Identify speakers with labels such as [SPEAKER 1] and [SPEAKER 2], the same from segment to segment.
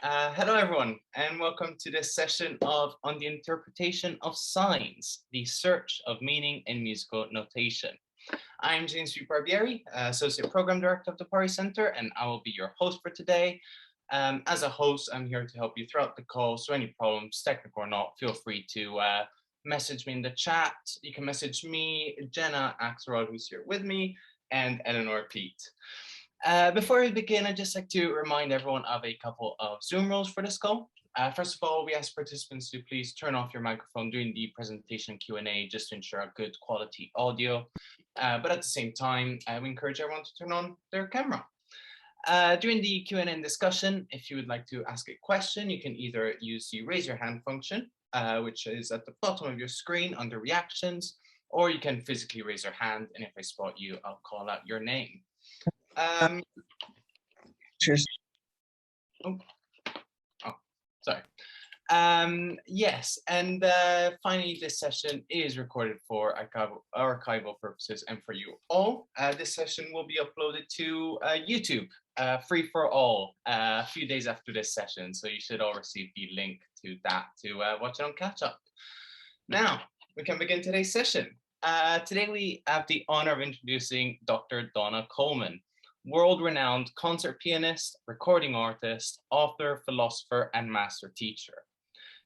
[SPEAKER 1] Hello, everyone, and welcome to this session of On the Interpretation of Signs, the Search of Meaning in Musical Notation. I'm James V. Barbieri, Associate Program Director of the Pari Center, and I will be your host for today. As a host, I'm here to help you throughout the call, so any problems, technical or not, feel free to message me in the chat. You can message me, Jenna Axelrod, who's here with me, and Eleanor Pete. Before we begin, I'd just like to remind everyone of a couple of Zoom rules for this call. First of all, we ask participants to please turn off your microphone during the presentation Q&A just to ensure a good quality audio. But at the same time, we encourage everyone to turn on their camera. During the Q&A and discussion, if you would like to ask a question, you can either use the raise your hand function, which is at the bottom of your screen under reactions, or you can physically raise your hand, and if I spot you, I'll call out your name. Sorry. Yes, and finally, this session is recorded for archival purposes and for you all. This session will be uploaded to YouTube, free for all, a few days after this session. So you should all receive the link to that to watch it on catch up. Now, we can begin today's session. Today, we have the honor of introducing Dr. Donna Coleman, world-renowned concert pianist, recording artist, author, philosopher, and master teacher.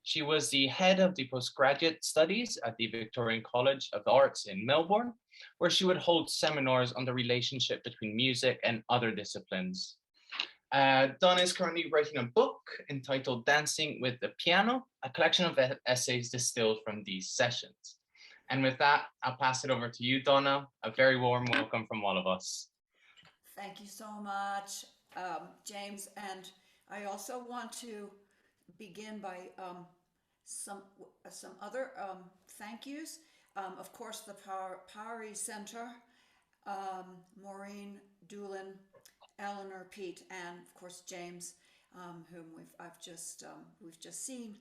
[SPEAKER 1] She was the head of the postgraduate studies at the Victorian College of the Arts in Melbourne, where she would hold seminars on the relationship between music and other disciplines. Donna is currently writing a book entitled Dancing with the Piano, a collection of essays distilled from these sessions. And with that, I'll pass it over to you, Donna. A very warm welcome from all of us.
[SPEAKER 2] Thank you so much, James. And I also want to begin by some other thank yous. Of course, the Pari Center, Maureen, Doolin, Eleanor, Pete, and of course James, whom we've just seen.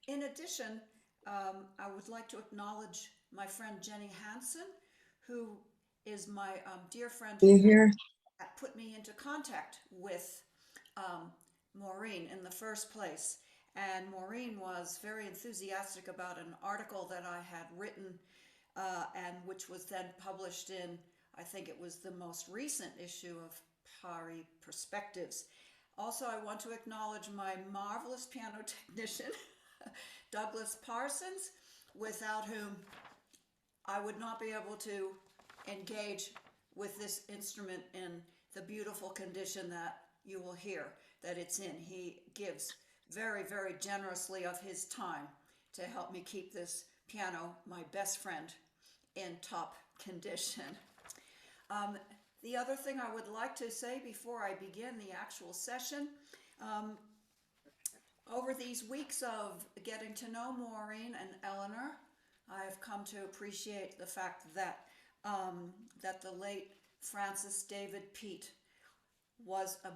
[SPEAKER 2] In addition, I would like to acknowledge my friend Jenny Hansen, who is my dear friend who put me into contact with Maureen in the first place. And Maureen was very enthusiastic about an article that I had written and which was then published in, I think it was the most recent issue of Pari Perspectives. Also, I want to acknowledge my marvelous piano technician, Douglas Parsons, without whom I would not be able to engage with this instrument in the beautiful condition that you will hear that it's in. He gives very, very generously of his time to help me keep this piano, my best friend, in top condition. The other thing I would like to say before I begin the actual session, over these weeks of getting to know Maureen and Eleanor, I've come to appreciate the fact that that the late Francis David Peat was a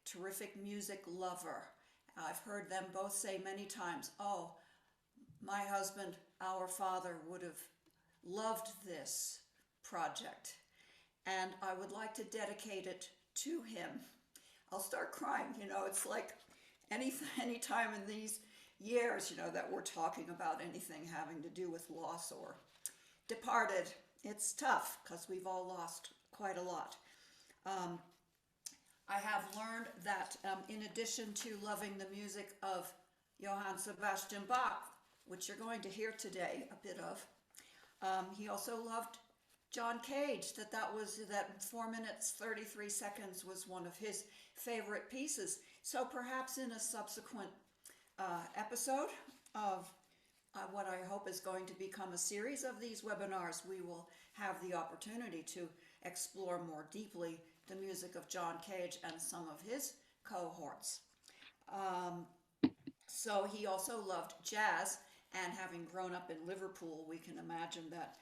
[SPEAKER 2] terrific music lover. I've heard them both say many times, "Oh, my husband, our father, would have loved this project, and I would like to dedicate it to him." I'll start crying, it's like any time in these years, that we're talking about anything having to do with loss or departed. It's tough because we've all lost quite a lot. I have learned that in addition to loving the music of Johann Sebastian Bach, which you're going to hear today a bit of, he also loved John Cage, that 4 minutes 33 seconds was one of his favorite pieces. So perhaps in a subsequent episode of what I hope is going to become a series of these webinars, we will have the opportunity to explore more deeply the music of John Cage and some of his cohorts. So he also loved jazz, and having grown up in Liverpool, we can imagine that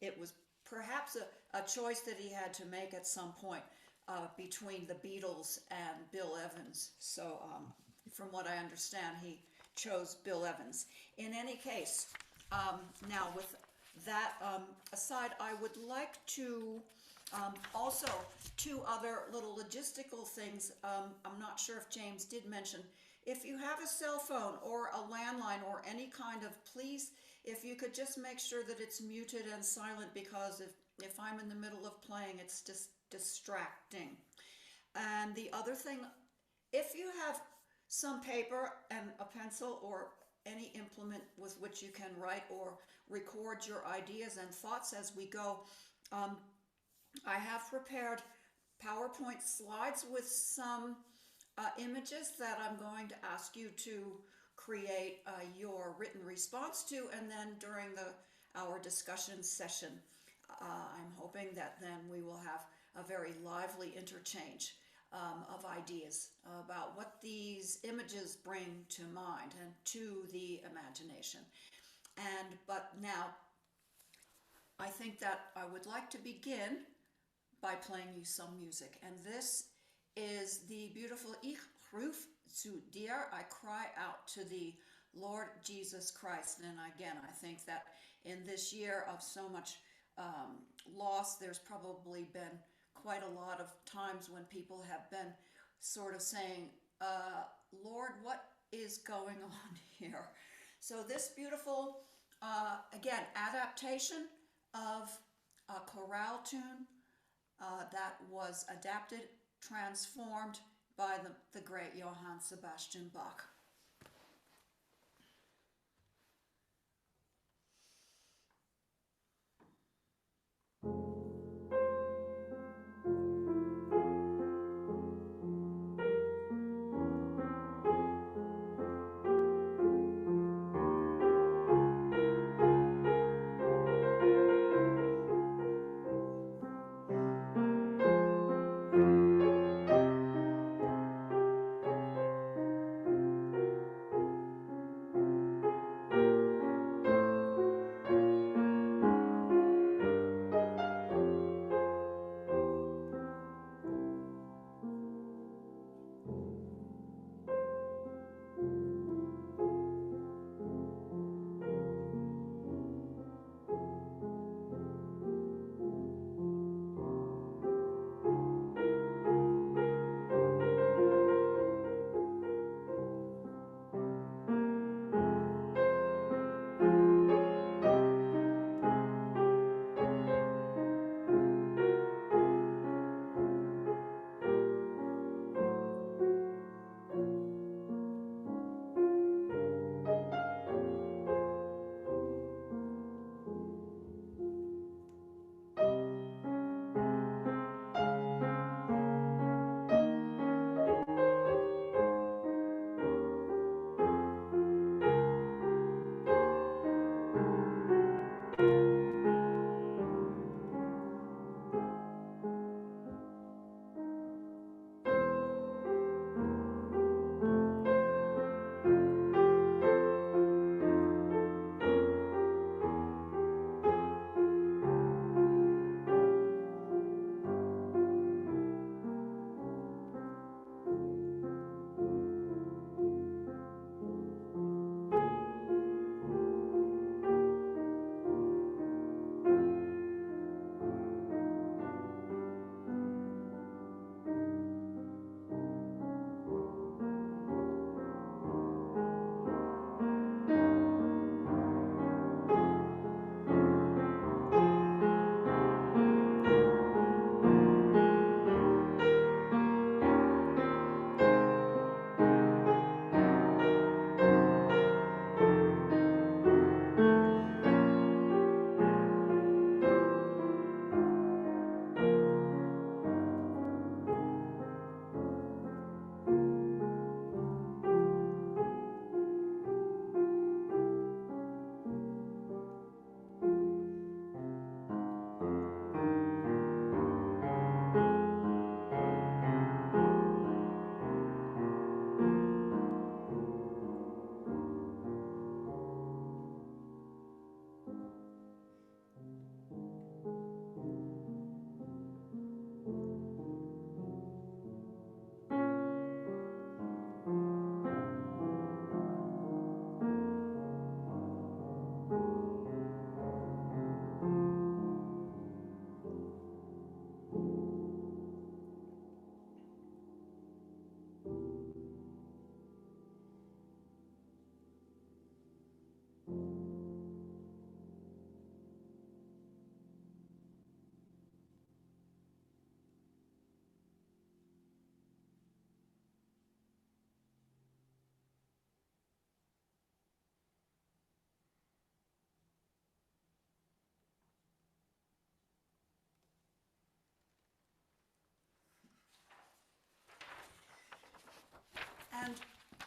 [SPEAKER 2] it was perhaps a choice that he had to make at some point between the Beatles and Bill Evans. So from what I understand, he chose Bill Evans. In any case, now with that aside, I would like to Also, two other little logistical things. I'm not sure if James did mention. If you have a cell phone or a landline or any kind of, please, if you could just make sure that it's muted and silent, because if I'm in the middle of playing, it's just distracting. And the other thing, if you have some paper and a pencil or any implement with which you can write or record your ideas and thoughts as we go, um, I have prepared PowerPoint slides with some images that I'm going to ask you to create your written response to, and then during our discussion session, I'm hoping that then we will have a very lively interchange of ideas about what these images bring to mind and to the imagination. But now, I think that I would like to begin by playing you some music. And this is the beautiful Ich ruf zu dir, I cry out to thee, Lord Jesus Christ. And again, I think that in this year of so much loss, there's probably been quite a lot of times when people have been sort of saying, Lord, what is going on here? So this beautiful, again, adaptation of a chorale tune that was adapted, transformed by the great Johann Sebastian Bach.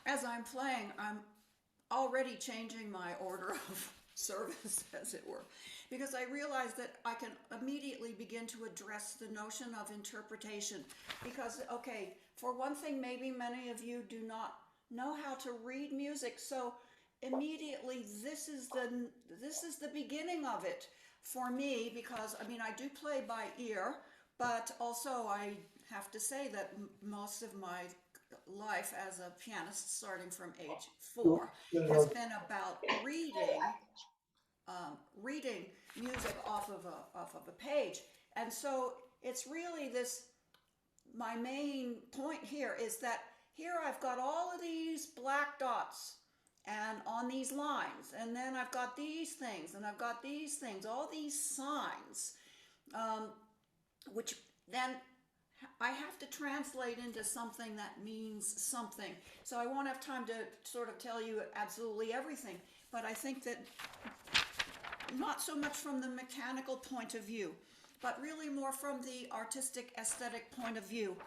[SPEAKER 2] as I'm playing, I'm already changing my order of service, as it were, because I realize that I can immediately begin to address the notion of interpretation. Because, okay, for one thing, maybe many of you do not know how to read music, so immediately this is the beginning of it for me, because I mean I do play by ear, but also I have to say that most of my life as a pianist, starting from age 4, has been about reading music off of a page. And so it's really this, my main point here is that here I've got all of these black dots and on these lines, and then I've got these things, and I've got these things, all these signs, um, which then I have to translate into something that means something. So I won't have time to sort of tell you absolutely everything, but I think that not so much from the mechanical point of view, but really more from the artistic aesthetic point of view.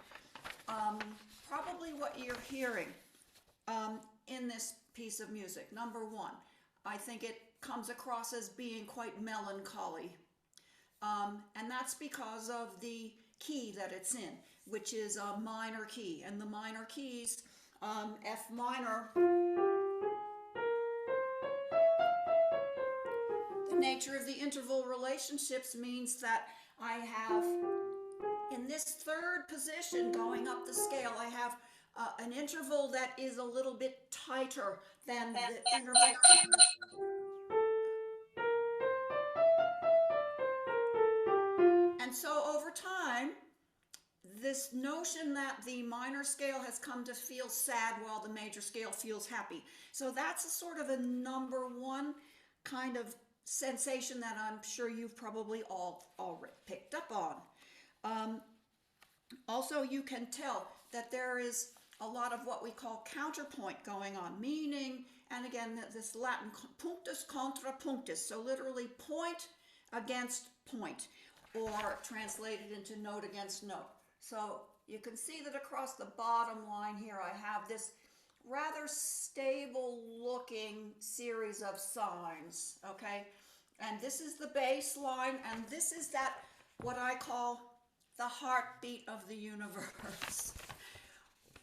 [SPEAKER 2] Probably what you're hearing in this piece of music, number one, I think it comes across as being quite melancholy. And that's because of the key that it's in, which is a minor key. And the minor keys, F minor, the nature of the interval relationships means that I have, in this third position going up the scale, I have an interval that is a little bit tighter than the interval. And so over time, this notion that the minor scale has come to feel sad while the major scale feels happy. So that's a sort of a number one kind of sensation that I'm sure you've probably all already picked up on. Also, you can tell that there is a lot of what we call counterpoint going on, meaning, and again, this Latin, punctus contra punctus, so literally point against point, or translated into note against note. So you can see that across the bottom line here, I have this rather stable looking series of signs, okay? And this is the bass line, and this is that, what I call the heartbeat of the universe.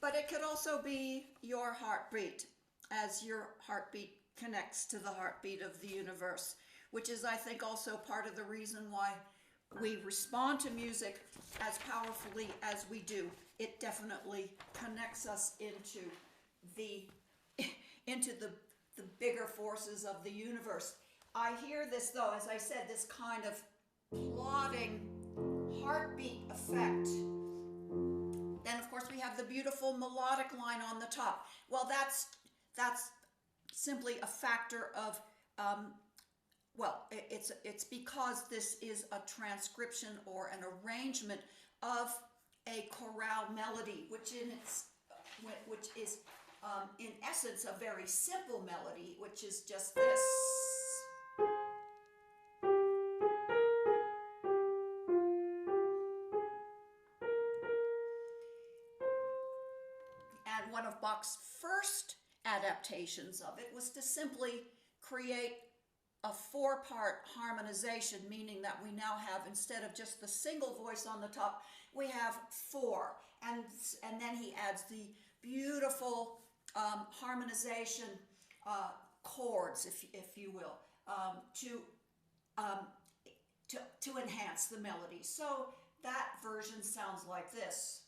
[SPEAKER 2] But it could also be your heartbeat, as your heartbeat connects to the heartbeat of the universe, which is, I think, also part of the reason why we respond to music as powerfully as we do. It definitely connects us the bigger forces of the universe. I hear this, though, as I said, this kind of plodding heartbeat effect. Then, of course, we have the beautiful melodic line on the top. Well, that's simply a factor of it's because this is a transcription or an arrangement of a chorale melody, which is in essence a very simple melody, which is just this. And one of Bach's first adaptations of it was to simply create a 4-part harmonization, meaning that we now have, instead of just the single voice on the top, we have 4. And then he adds the beautiful harmonization chords, if you will, to enhance the melody. So that version sounds like this.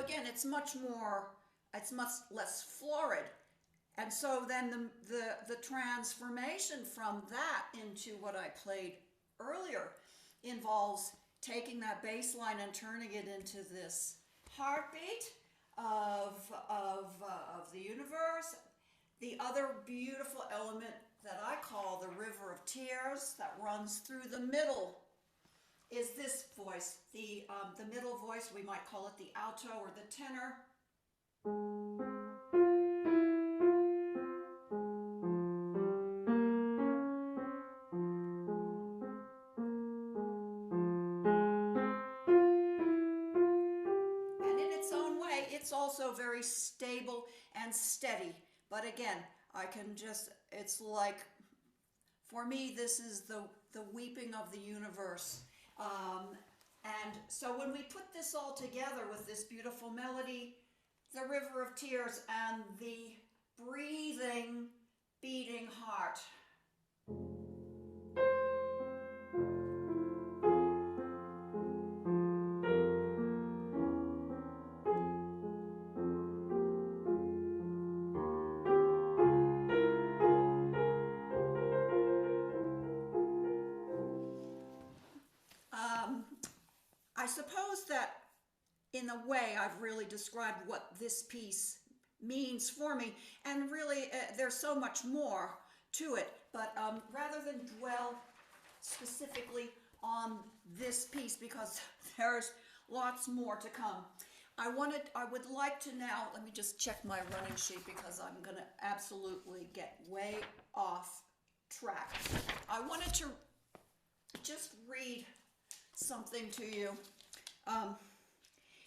[SPEAKER 2] again, it's much less florid. And so then the transformation from that into what I played earlier involves taking that bass line and turning it into this heartbeat of the universe. The other beautiful element that I call the river of tears that runs through the middle is this voice, the middle voice. We might call it the alto or the tenor. And in its own way, it's also very stable and steady. But again, I can just, it's like, for me, this is the weeping of the universe. And so when we put this all together with this beautiful melody, the river of tears, and the breathing, beating heart. I suppose that in a way I've really described what this piece means for me, and really there's so much more to it, but rather than dwell specifically on this piece, because there's lots more to come, I would like to now, let me just check my running sheet because I'm going to absolutely get way off track. I wanted to just read something to you.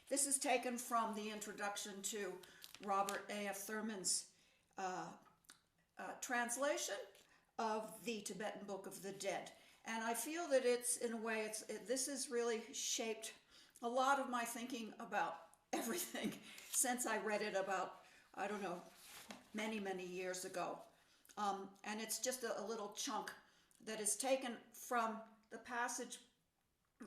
[SPEAKER 2] This is taken from the introduction to Robert A.F. Thurman's translation of the Tibetan Book of the Dead. And I feel that it's, in a way, this has really shaped a lot of my thinking about everything since I read it about, I don't know, many, many years ago. And it's just a little chunk that is taken from the passage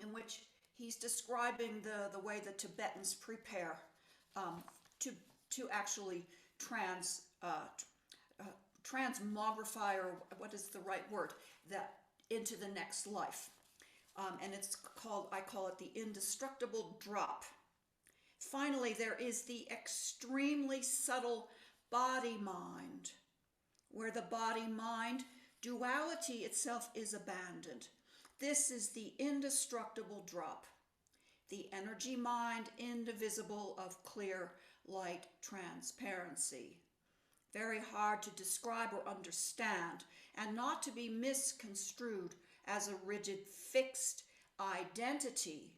[SPEAKER 2] in which he's describing the way the Tibetans prepare to actually transmogrify, or what is the right word, that into the next life. And it's called, I call it the indestructible drop. Finally, there is the extremely subtle body-mind, where the body-mind duality itself is abandoned. This is the indestructible drop, the energy mind indivisible of clear light transparency. Very hard to describe or understand, and not to be misconstrued as a rigid fixed identity.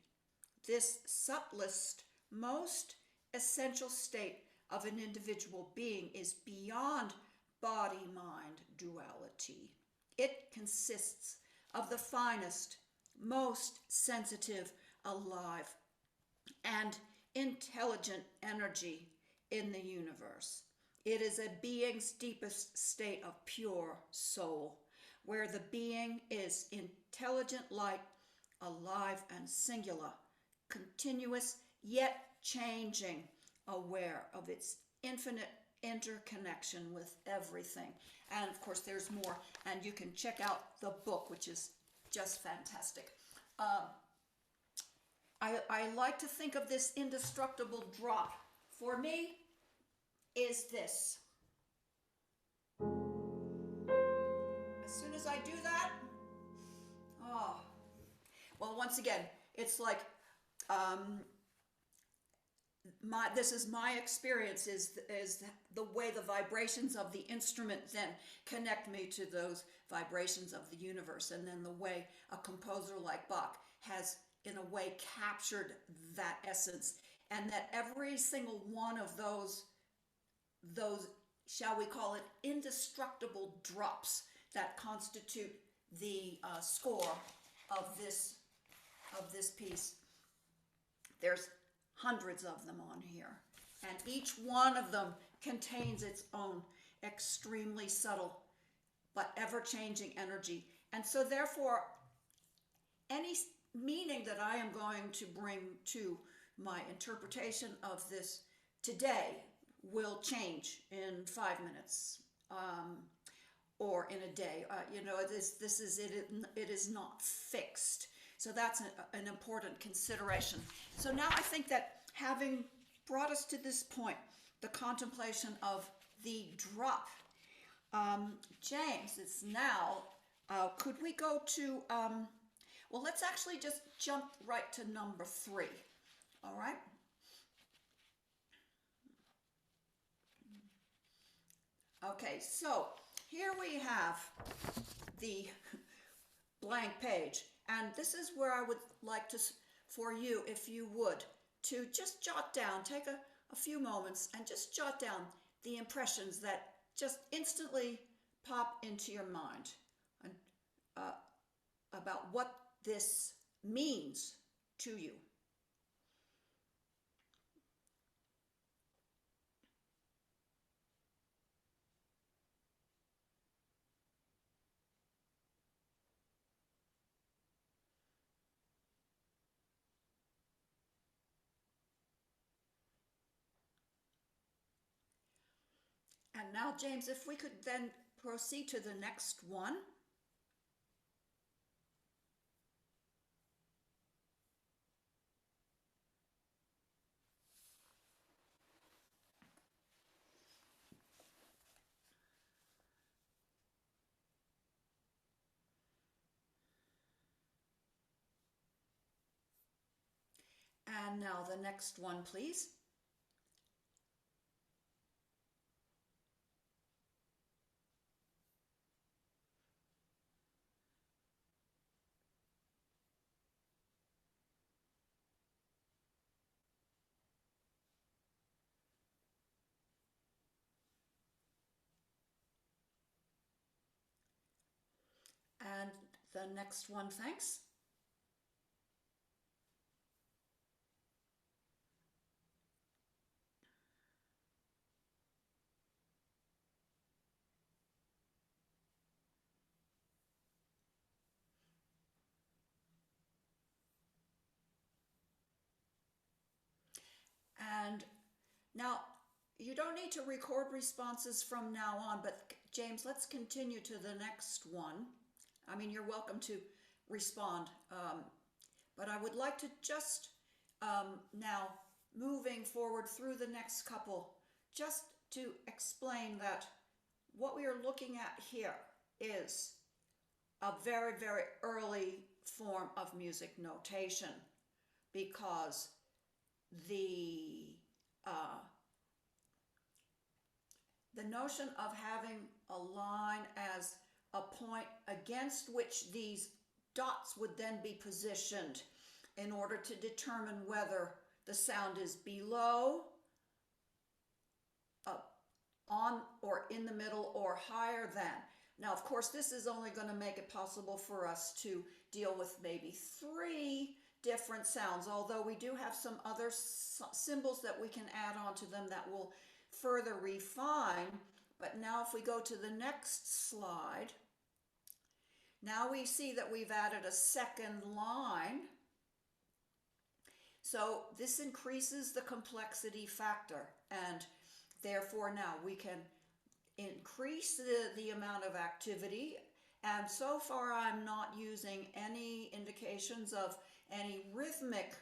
[SPEAKER 2] This subtlest, most essential state of an individual being is beyond body-mind duality. It consists of the finest, most sensitive, alive, and intelligent energy in the universe. It is a being's deepest state of pure soul, where the being is intelligent light, alive and singular, continuous yet changing, aware of its infinite interconnection with everything. And of course there's more, and you can check out the book, which is just fantastic. I like to think of this indestructible drop, for me, is this. As soon as I do that, oh, well, once again, it's like, this is my experience, is the way the vibrations of the instrument then connect me to those vibrations of the universe, and then the way a composer like Bach has, in a way, captured that essence, and that every single one of those, shall we call it, indestructible drops that constitute the score of this piece. There's hundreds of them on here, and each one of them contains its own extremely subtle but ever-changing energy. And so therefore, any meaning that I am going to bring to my interpretation of this today will change in 5 minutes, or in a day. It is not fixed. So that's an important consideration. So now I think that having brought us to this point, the contemplation of the drop, James, it's now, could we go to, well, let's actually just jump right to number 3, all right? Okay, so here we have the blank page, and this is where I would like to, for you, if you would, to just jot down, take a few moments and just jot down the impressions that just instantly pop into your mind, and, about what this means to you. And now, James, if we could then proceed to the next one. And now the next one, please. And the next one, thanks. And now, you don't need to record responses from now on, but James, let's continue to the next one. I mean, you're welcome to respond, but I would like to just now, moving forward through the next couple, just to explain that what we are looking at here is a very, very early form of music notation, because the notion of having a line as a point against which these dots would then be positioned in order to determine whether the sound is below, on or in the middle, or higher than. Now, of course, this is only going to make it possible for us to deal with maybe 3 different sounds, although we do have some other symbols that we can add on to them that will further refine. But now if we go to the next slide, now we see that we've added a second line. So this increases the complexity factor, and therefore now we can increase the amount of activity. And so far I'm not using any indications of any rhythmic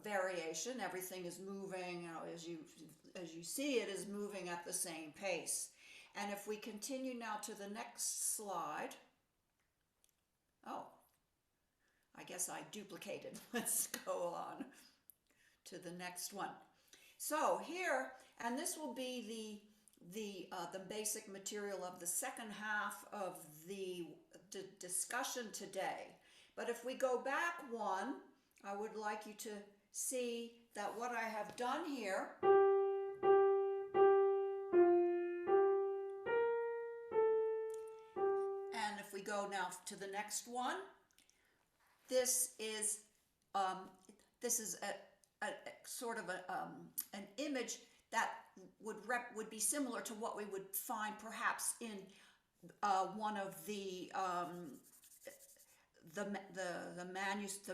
[SPEAKER 2] variation. Everything is moving, as you see, it is moving at the same pace. And if we continue now to the next slide, oh, I guess I duplicated. Let's go on to the next one. So here, and this will be the basic material of the second half of the discussion today. But if we go back one, I would like you to see that what I have done here and if we go now to the next one, this is a sort of an image that would be similar to what we would find perhaps in one of the the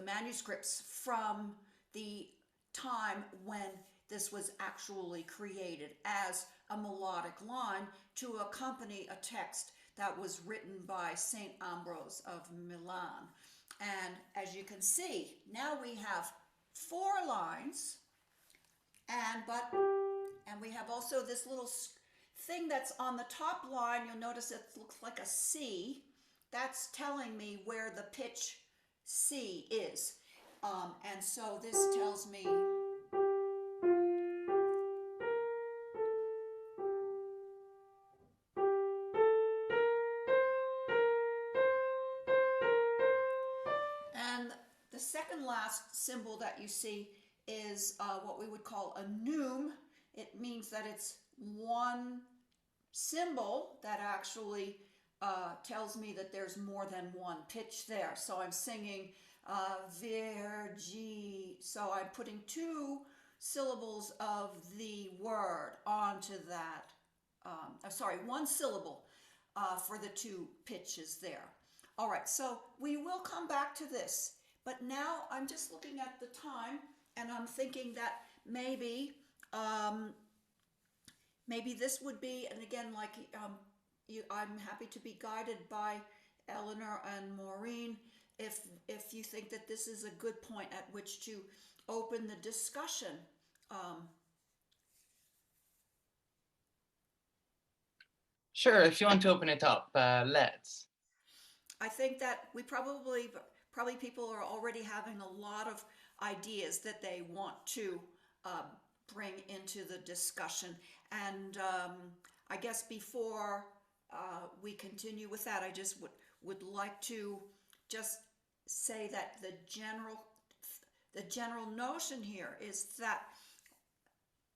[SPEAKER 2] manuscripts from the time when this was actually created as a melodic line to accompany a text that was written by Saint Ambrose of Milan. And as you can see, now we have 4 lines, and we have also this little thing that's on the top line. You'll notice it looks like a C. That's telling me where the pitch C is. And so this tells me and the second last symbol that you see is what we would call a neum. It means that it's one symbol that actually tells me that there's more than one pitch there. So I'm singing vir, G. So I'm putting 2 syllables of the word onto that. Sorry, 1 syllable for the 2 pitches there. All right, so we will come back to this, but now I'm just looking at the time, and I'm thinking that maybe maybe this would be, and again, like I'm happy to be guided by Eleanor and Maureen if you think that this is a good point at which to open the discussion.
[SPEAKER 1] Sure, if you want to open it up, let's.
[SPEAKER 2] I think that we probably people are already having a lot of ideas that they want to bring into the discussion. And I guess before we continue with that, I just would like to just say that the general notion here is that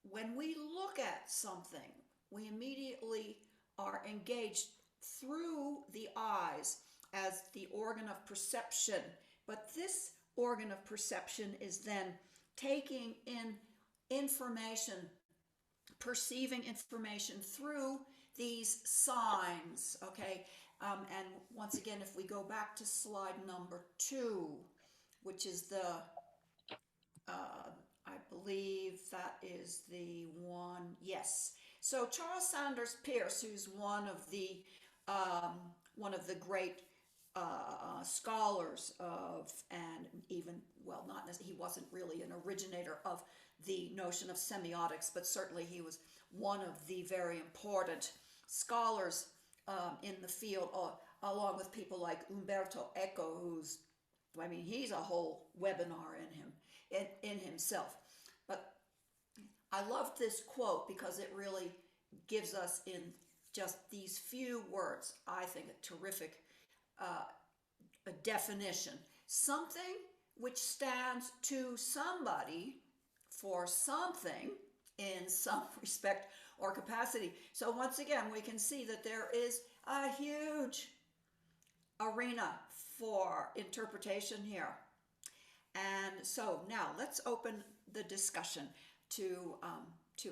[SPEAKER 2] when we look at something, we immediately are engaged through the eyes as the organ of perception. But this organ of perception is then taking in information, perceiving information through these signs, okay? And once again, if we go back to slide number 2, which is the, I believe that is the one, yes. So Charles Sanders Peirce, who's one of the great scholars of, and even, well, not necessarily, he wasn't really an originator of the notion of semiotics, but certainly he was one of the very important scholars in the field, along with people like Umberto Eco, who's, I mean, he's a whole webinar in himself. But I love this quote because it really gives us, in just these few words, I think, a terrific a definition. Something which stands to somebody for something in some respect or capacity. So once again, we can see that there is a huge arena for interpretation here. And so now let's open the discussion to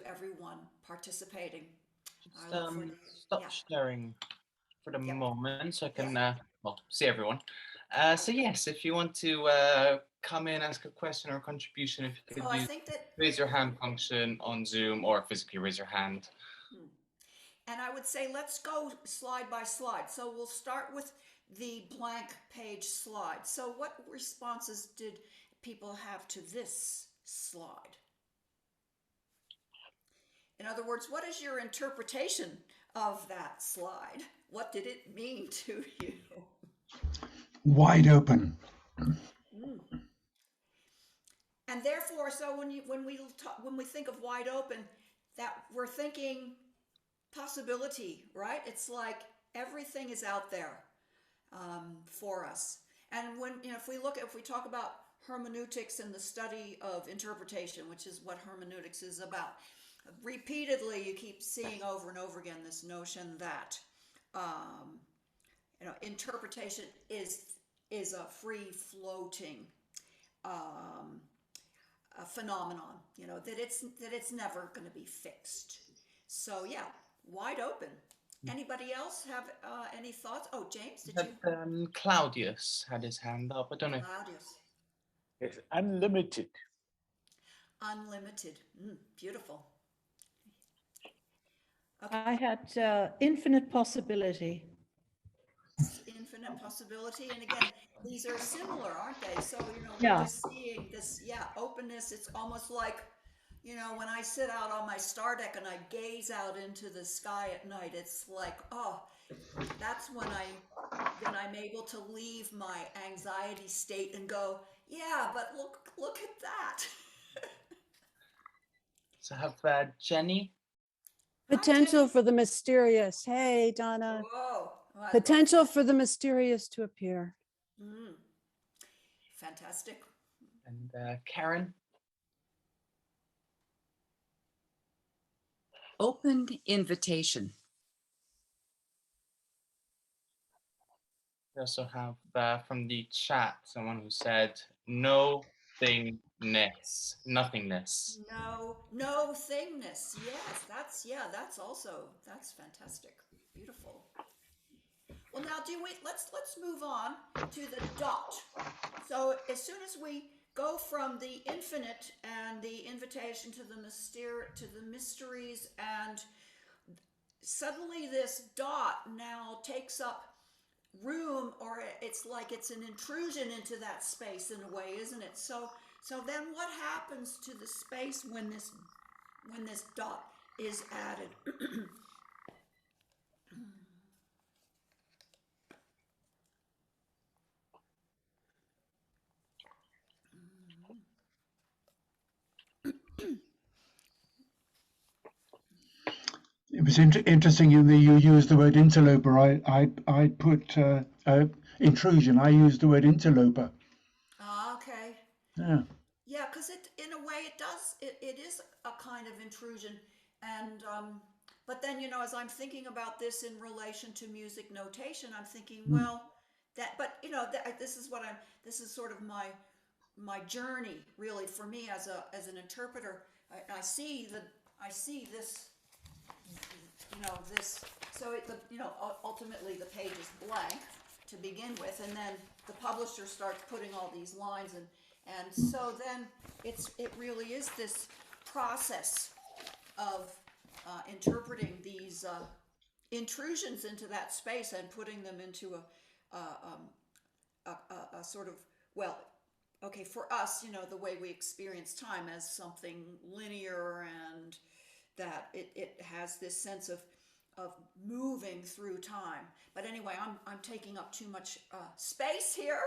[SPEAKER 2] everyone participating.
[SPEAKER 1] Stop sharing for the moment so I can well, see everyone. So yes, if you want to come in, ask a question or contribution, if you could use raise your hand function on Zoom or physically raise your hand.
[SPEAKER 2] And I would say let's go slide by slide. So we'll start with the blank page slide. So what responses did people have to this slide? In other words, what is your interpretation of that slide? What did it mean to you?
[SPEAKER 3] Wide open.
[SPEAKER 2] And therefore, so when we think of wide open, that we're thinking possibility, right? It's like everything is out there for us. And when if we talk about hermeneutics and the study of interpretation, which is what hermeneutics is about, repeatedly you keep seeing over and over again this notion that interpretation is a free floating phenomenon. That it's never going to be fixed. So yeah, wide open. Anybody else have any thoughts? Oh, James, did
[SPEAKER 1] But,
[SPEAKER 2] you?
[SPEAKER 1] Claudius had his hand up. I don't know.
[SPEAKER 2] Claudius.
[SPEAKER 4] It's unlimited.
[SPEAKER 2] Unlimited. Beautiful.
[SPEAKER 5] I had infinite possibility.
[SPEAKER 2] Infinite possibility. And again, these are similar, aren't they? So, we're
[SPEAKER 5] Yeah.
[SPEAKER 2] just seeing this, openness. It's almost like, when I sit out on my star deck and I gaze out into the sky at night, it's like, oh, that's when I'm able to leave my anxiety state and go, yeah, but look at that.
[SPEAKER 1] So have Jenny.
[SPEAKER 2] Hi,
[SPEAKER 6] Potential
[SPEAKER 2] Jenny.
[SPEAKER 6] for the mysterious. Hey, Donna.
[SPEAKER 2] Whoa. Oh, I love
[SPEAKER 6] Potential
[SPEAKER 2] that.
[SPEAKER 6] for the mysterious to appear.
[SPEAKER 2] Fantastic.
[SPEAKER 1] And Karen.
[SPEAKER 7] Open invitation.
[SPEAKER 1] We also have from the chat someone who said nothingness.
[SPEAKER 2] No thingness. Yes, that's fantastic. Beautiful. Well, now let's move on to the dot. So as soon as we go from the infinite and the invitation to the mysteries, and suddenly this dot now takes up room, or it's like it's an intrusion into that space in a way, isn't it? So then what happens to the space when this dot is added?
[SPEAKER 3] It was interesting you used the word interloper. I put intrusion. I used the word interloper.
[SPEAKER 2] Okay.
[SPEAKER 3] Yeah.
[SPEAKER 2] Yeah, because in a way, it is a kind of intrusion, and but then as I'm thinking about this in relation to music notation, I'm thinking, well, this is sort of my journey, really, for me as an interpreter. I see this, this. So ultimately the page is blank to begin with, and then the publisher starts putting all these lines, and so then it really is this process of interpreting these intrusions into that space and putting them into a sort of, well, okay, for us, the way we experience time as something linear, and that it has this sense of moving through time. But anyway, I'm taking up too much space here.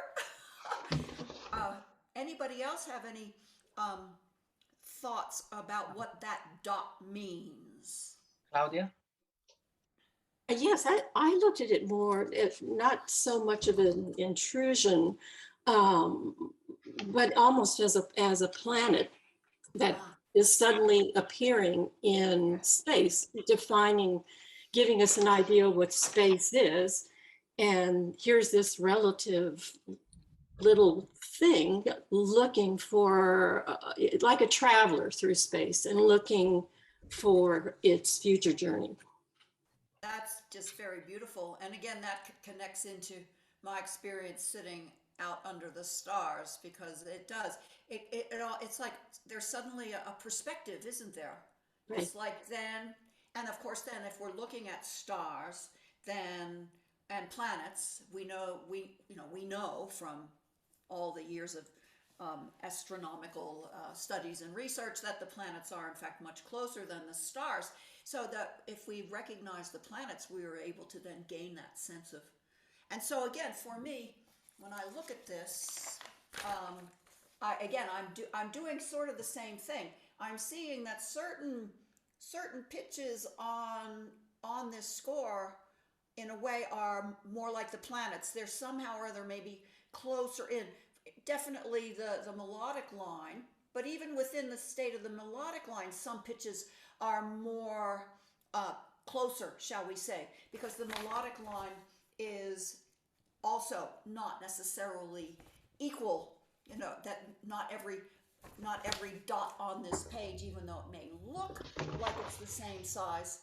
[SPEAKER 2] Anybody else have any thoughts about what that dot means?
[SPEAKER 1] Claudia.
[SPEAKER 8] Yes, I looked at it more, if not so much of an intrusion, but almost as a planet that is suddenly appearing in space, giving us an idea of what space is. And here's this relative little thing looking for, like a traveler through space and looking for its future journey.
[SPEAKER 2] That's just very beautiful. And again, that connects into my experience sitting out under the stars, because it does. It's like there's suddenly a perspective, isn't there?
[SPEAKER 8] Right.
[SPEAKER 2] It's like then, and of course then if we're looking at stars, then, and planets, we know from all the years of astronomical studies and research that the planets are in fact much closer than the stars. So that if we recognize the planets, we were able to then gain that sense of. And so again, for me, when I look at this, I'm doing sort of the same thing. I'm seeing that certain pitches on this score, in a way, are more like the planets. They're somehow or other maybe closer in. Definitely the melodic line, but even within the state of the melodic line, some pitches are more closer, shall we say, because the melodic line is also not necessarily equal. That not every dot on this page, even though it may look like it's the same size,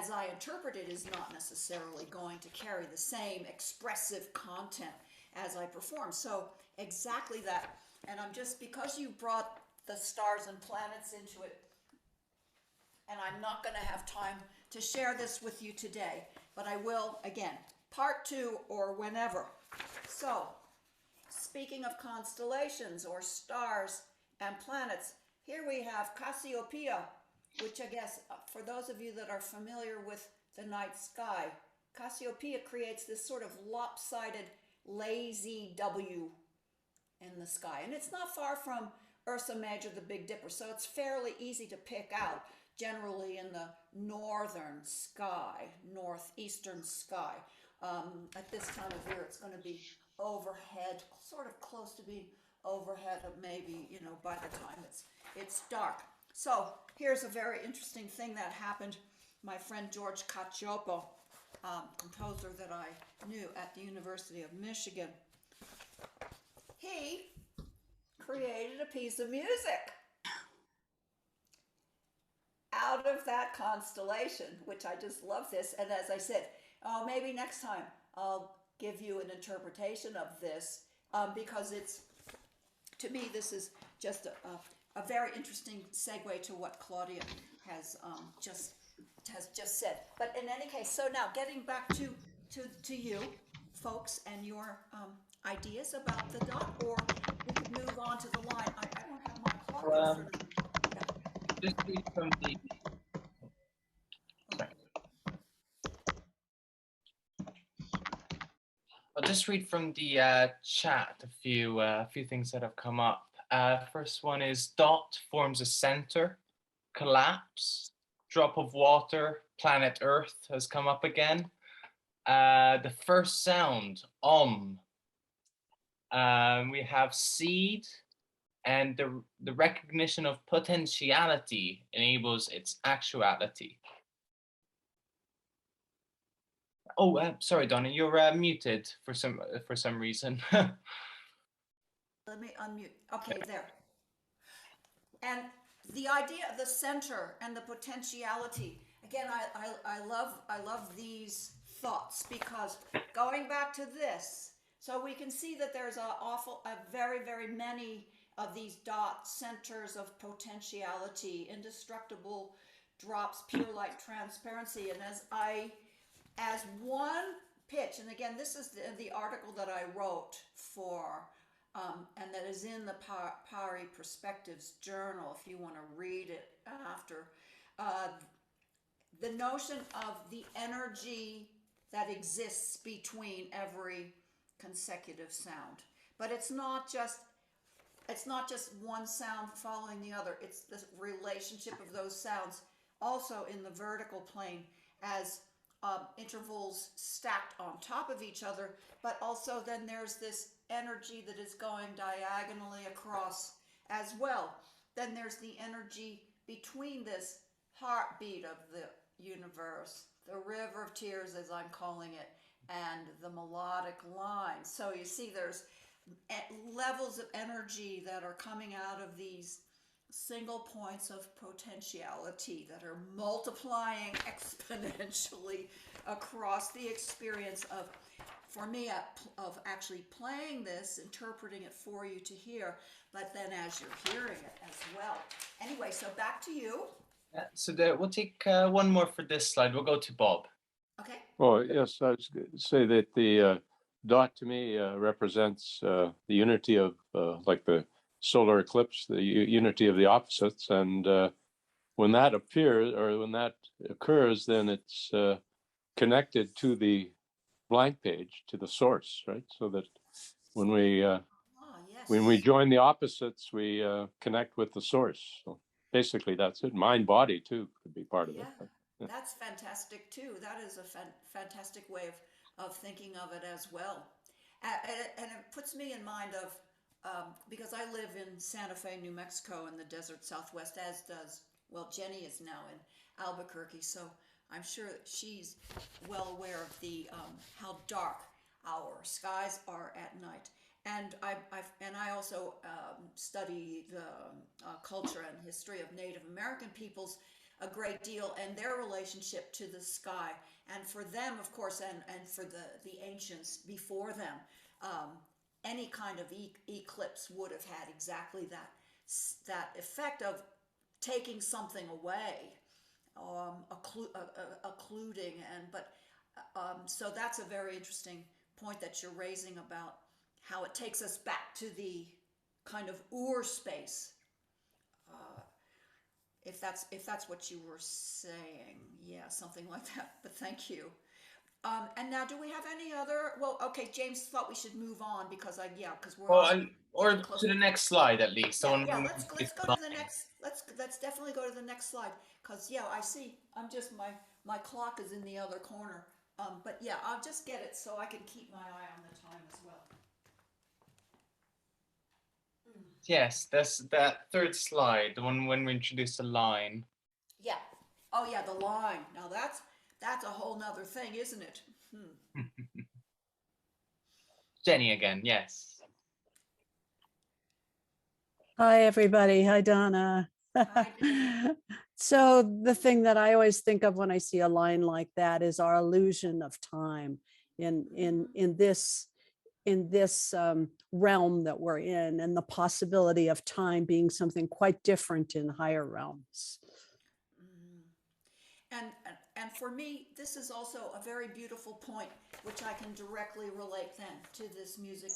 [SPEAKER 2] as I interpret it, is not necessarily going to carry the same expressive content as I perform. So exactly that. And I'm just, because you brought the stars and planets into it, and I'm not going to have time to share this with you today, but I will again, part 2 or whenever. So, speaking of constellations or stars and planets, here we have Cassiopeia, which I guess for those of you that are familiar with the night sky, Cassiopeia creates this sort of lopsided, lazy W in the sky. And it's not far from Ursa Major, the Big Dipper, so it's fairly easy to pick out, generally in the northern sky, northeastern sky. At this time of year, it's going to be overhead, sort of close to being overhead, maybe, you know, by the time it's dark. So here's a very interesting thing that happened. My friend George Cacioppo, composer that I knew at the University of Michigan, he created a piece of music out of that constellation, which I just love this. And as I said, maybe next time I'll give you an interpretation of this, because it's, to me, this is just a very interesting segue to what Claudia has just said. But in any case, so now getting back to you folks and your ideas about the dot, or we could move on to the line. I don't have my clock in front of me.
[SPEAKER 1] Just read from the. Sorry. I'll just read from the chat a few things that have come up. First one is dot forms a center, collapse, drop of water, planet Earth has come up again. The first sound, we have seed, and the recognition of potentiality enables its actuality. Oh, sorry, Donna, you're muted for some reason.
[SPEAKER 2] Let me unmute. Okay, there. And the idea of the center and the potentiality. Again, I love these thoughts, because going back to this, so we can see that there's a very, very many of these dot centers of potentiality, indestructible drops, pure light, transparency. And as one pitch, and again, this is the article that I wrote for, and that is in the PARI Perspectives Journal, if you want to read it after. The notion of the energy that exists between every consecutive sound. But it's not just one sound following the other. It's the relationship of those sounds also in the vertical plane as intervals stacked on top of each other, but also then there's this energy that is going diagonally across as well. Then there's the energy between this heartbeat of the universe, the river of tears, as I'm calling it, and the melodic line. So you see there's levels of energy that are coming out of these single points of potentiality that are multiplying exponentially across the experience of, for me, of actually playing this, interpreting it for you to hear, but then as you're hearing it as well. Anyway, so back to you.
[SPEAKER 1] So we'll take one more for this slide. We'll go to Bob.
[SPEAKER 2] Okay.
[SPEAKER 9] Well, yes, I was going to say that the dot to me represents the unity of like the solar eclipse, the unity of the opposites. And when that appears, or when that occurs, then it's connected to the blank page, to the source, right? So that when we join the opposites, we connect with the source. So basically that's it. Mind body too could be part of it.
[SPEAKER 2] Yeah, that's fantastic too. That is a fantastic way of thinking of it as well. And it puts me in mind of, because I live in Santa Fe, New Mexico, in the desert Southwest, as does, well, Jenny is now in Albuquerque, so I'm sure that she's well aware of the how dark our skies are at night. And I also study the culture and history of Native American peoples, a great deal, and their relationship to the sky. And for them, of course, and for the ancients before them, any kind of eclipse would have had exactly that effect of taking something away, occluding, so that's a very interesting point that you're raising about how it takes us back to the kind of Ur space, if that's what you were saying. Yeah, something like that. But thank you. And now, do we have any other? Well, okay, James thought we should move on because we're
[SPEAKER 1] Well, or
[SPEAKER 2] getting close.
[SPEAKER 1] to the next slide at least.
[SPEAKER 2] Yeah,
[SPEAKER 1] On
[SPEAKER 2] yeah. Let's go to the next. Let's definitely go to the next slide because I see. I'm just my clock is in the other corner. But yeah, I'll just get it so I can keep my eye on the time as well.
[SPEAKER 1] Yes, that's that third slide, the one when we introduce the line.
[SPEAKER 2] Yeah. Oh yeah, the line. Now that's a whole nother thing, isn't it?
[SPEAKER 1] Jenny again, yes.
[SPEAKER 6] Hi, everybody. Hi, Donna.
[SPEAKER 2] Hi, Jenny.
[SPEAKER 6] So the thing that I always think of when I see a line like that is our illusion of time in this realm that we're in, and the possibility of time being something quite different in higher realms.
[SPEAKER 2] And for me, this is also a very beautiful point, which I can directly relate then to this music.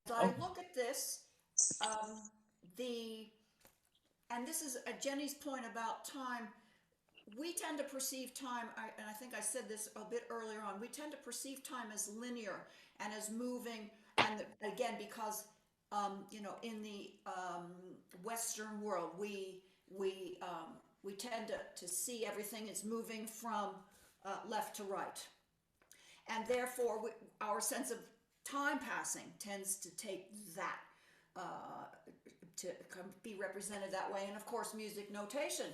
[SPEAKER 2] As I look at this, and this is Jenny's point about time. We tend to perceive time, and I think I said this a bit earlier on, we tend to perceive time as linear and as moving, and again, because, in the Western world, we tend to see everything as moving from left to right. And therefore, our sense of time passing tends to take that, to be represented that way. And of course, music notation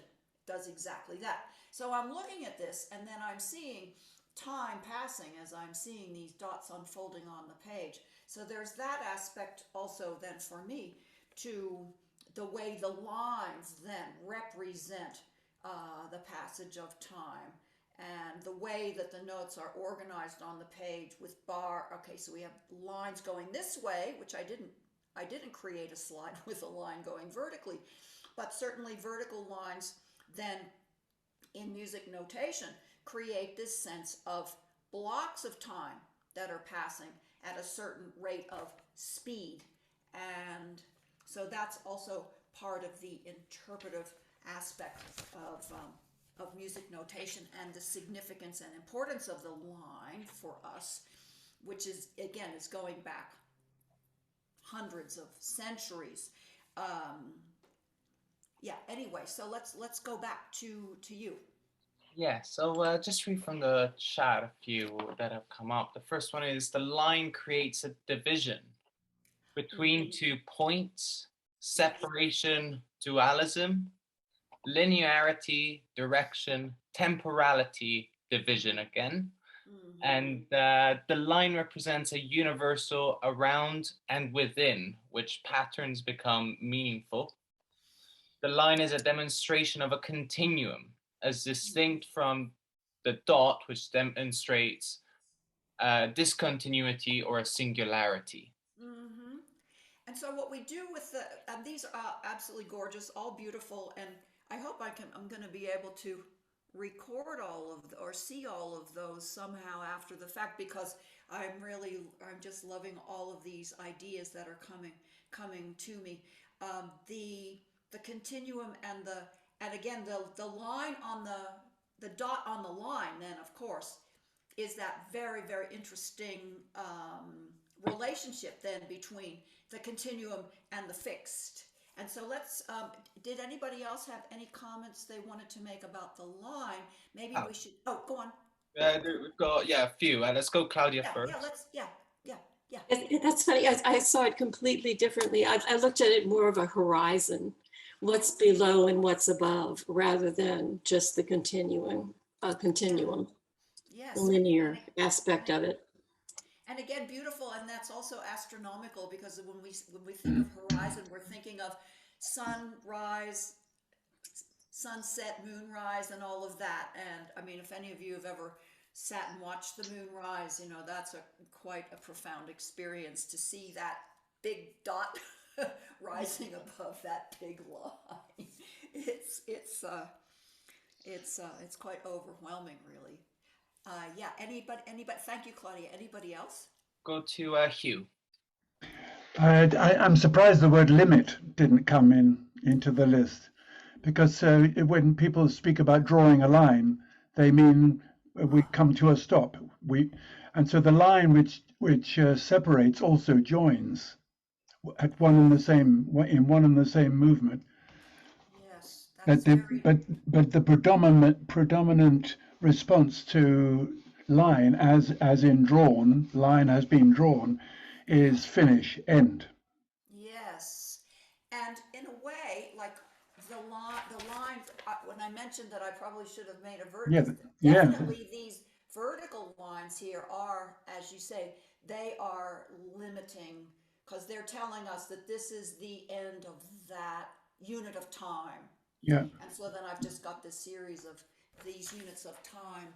[SPEAKER 2] does exactly that. So I'm looking at this, and then I'm seeing time passing as I'm seeing these dots unfolding on the page. So there's that aspect also then for me to the way the lines then represent the passage of time, and the way that the notes are organized on the page with bar. Okay, so we have lines going this way, which I didn't create a slide with a line going vertically, but certainly vertical lines then in music notation create this sense of blocks of time that are passing at a certain rate of speed. And so that's also part of the interpretive aspect of music notation, and the significance and importance of the line for us, which is going back hundreds of centuries. Anyway, so let's go back to you.
[SPEAKER 1] Yeah, so just read from the chat a few that have come up. The first one is the line creates a division between 2 points, separation, dualism, linearity, direction, temporality, division again. And the line represents a universal around and within which patterns become meaningful. The line is a demonstration of a continuum, as distinct from the dot, which demonstrates discontinuity or a singularity.
[SPEAKER 2] And so what we do with these are absolutely gorgeous, all beautiful, and I hope I'm going to be able to record or see all of those somehow after the fact, because I'm just loving all of these ideas that are coming to me. The continuum and again the line on the dot on the line then of course is that very, very interesting relationship then between the continuum and the fixed. And so did anybody else have any comments they wanted to make about the line? Maybe we should, go on.
[SPEAKER 1] We've got, a few. Let's go Claudia first.
[SPEAKER 2] Yeah.
[SPEAKER 8] That's funny. I saw it completely differently. I looked at it more of a horizon, what's below and what's above, rather than just the continuum,
[SPEAKER 2] Yes.
[SPEAKER 8] the linear aspect of it.
[SPEAKER 2] And again, beautiful, and that's also astronomical, because when we think of horizon, we're thinking of sunrise, sunset, moonrise, and all of that. And I mean, if any of you have ever sat and watched the moonrise, you know, that's quite a profound experience to see that big dot rising above that big line. It's quite overwhelming, really. Yeah. Anybody? Thank you, Claudia. Anybody else?
[SPEAKER 1] Go to Hugh.
[SPEAKER 3] I'm surprised the word limit didn't come into the list, because when people speak about drawing a line, they mean we come to a stop. And so the line which separates also joins at one and the same movement.
[SPEAKER 2] Yes, that's
[SPEAKER 3] But the predominant response to line, as in drawn, line has been drawn, is finish, end.
[SPEAKER 2] Yes, and in a way, like the line. When I mentioned that, I probably should have made a
[SPEAKER 3] Yeah,
[SPEAKER 2] vertical.
[SPEAKER 3] yeah,
[SPEAKER 2] Definitely, these vertical lines here are, as you say, they are limiting because they're telling us that this is the end of that unit of time.
[SPEAKER 3] yeah.
[SPEAKER 2] And so then I've just got this series of these units of time,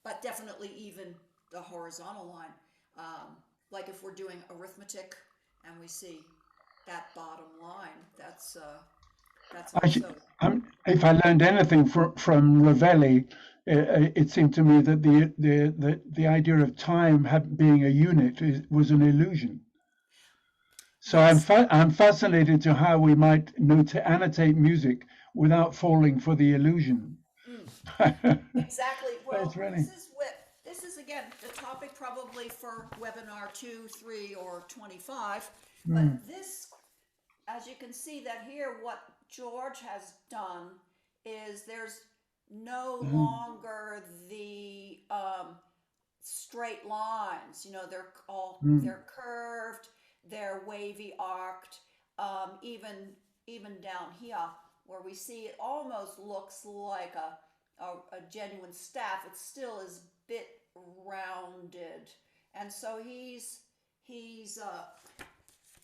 [SPEAKER 2] but definitely even the horizontal line. Like if we're doing arithmetic and we see that bottom line, that's also.
[SPEAKER 3] If I learned anything from Ravelli, it seemed to me that the idea of time being a unit was an illusion. So
[SPEAKER 2] Yes.
[SPEAKER 3] I'm fascinated to how we might annotate music without falling for the illusion.
[SPEAKER 2] Exactly. Well,
[SPEAKER 3] It's really
[SPEAKER 2] this is again the topic probably for webinar 2, 3, or 25. But this, as you can see that here, what George has done is there's no longer the straight lines. You know, they're curved, they're wavy arced. Even down here where we see it almost looks like a genuine staff. It still is a bit rounded, and so he's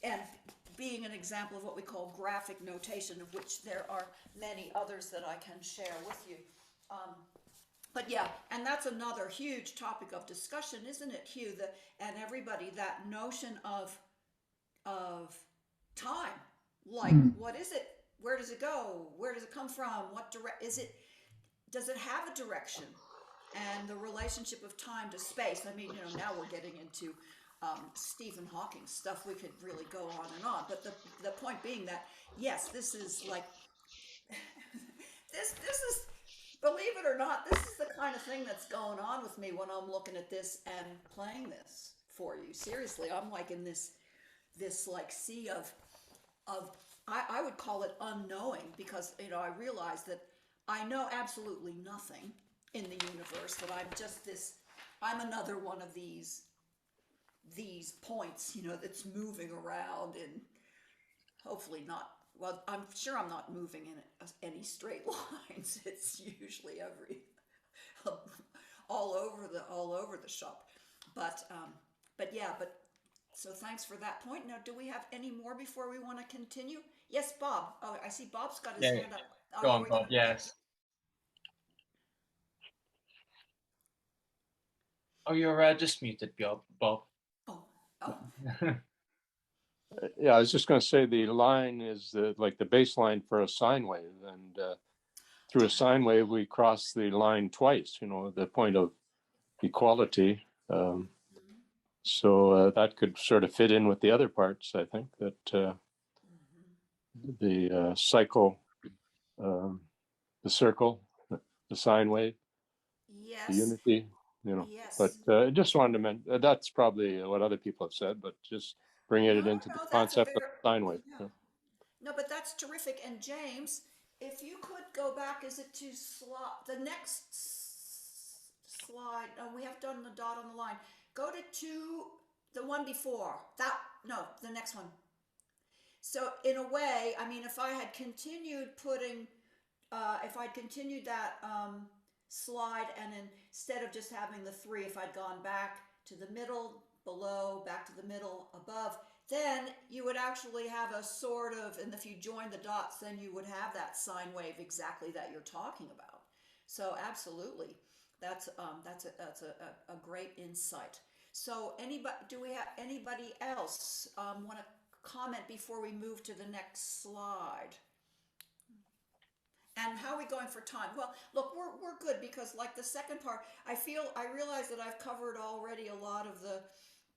[SPEAKER 2] and being an example of what we call graphic notation, of which there are many others that I can share with you. But yeah, and that's another huge topic of discussion, isn't it, Hugh? And everybody, that notion of time, like what is it? Where does it go? Where does it come from? Does it have a direction? And the relationship of time to space. I mean, you know, now we're getting into Stephen Hawking stuff. We could really go on and on. But the point being that, yes, this is like, this is, believe it or not, this is the kind of thing that's going on with me when I'm looking at this and playing this for you. Seriously, I'm like in this like sea of I would call it unknowing, because, you know, I realize that I know absolutely nothing in the universe, that I'm another one of these points, you know, that's moving around, and hopefully not, well, I'm sure I'm not moving in any straight lines. It's usually all over the shop. But so thanks for that point. Now, do we have any more before we want to continue? Yes, Bob. Oh, I see Bob's got his hand up.
[SPEAKER 1] Go on, Bob. Yes. Oh, you're just muted, Bob.
[SPEAKER 2] Oh.
[SPEAKER 9] Yeah, I was just going to say the line is like the baseline for a sine wave, and through a sine wave we cross the line twice. You know, the point of equality. So that could sort of fit in with the other parts. I think that the cycle, the circle, the sine wave,
[SPEAKER 2] Yes.
[SPEAKER 9] the unity. You know,
[SPEAKER 2] Yes.
[SPEAKER 9] but I just wanted to mention that's probably what other people have said, but just bringing it into the concept of sine wave.
[SPEAKER 2] Yeah. No, but that's terrific. And James, if you could go back, is it to the next slide? No, we have done the dot on the line. Go to the one before that. No, the next one. So in a way, I mean, if I had continued if I'd continued that slide, and instead of just having the 3, if I'd gone back to the middle, below, back to the middle, above, then you would actually have a sort of, and if you join the dots, then you would have that sine wave exactly that you're talking about. So absolutely, that's a great insight. So anybody, do we have anybody else want to comment before we move to the next slide? And how are we going for time? Well, look, we're good because like the second part, I realize that I've covered already a lot of the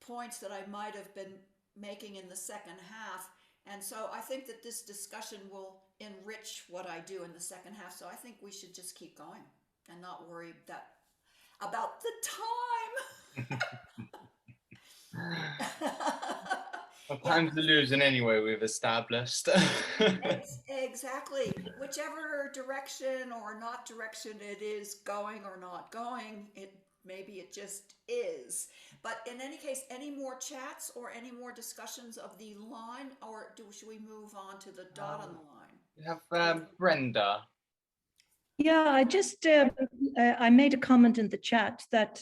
[SPEAKER 2] points that I might have been making in the second half. And so I think that this discussion will enrich what I do in the second half. So I think we should just keep going and not worry about the time.
[SPEAKER 1] Well,
[SPEAKER 2] Yeah.
[SPEAKER 1] time's losing anyway, we've established.
[SPEAKER 2] Exactly. Whichever direction or not direction it is going or not going, maybe it just is. But in any case, any more chats or any more discussions of the line, or should we move on to the dot on the line?
[SPEAKER 1] We have Brenda.
[SPEAKER 5] Yeah, I made a comment in the chat that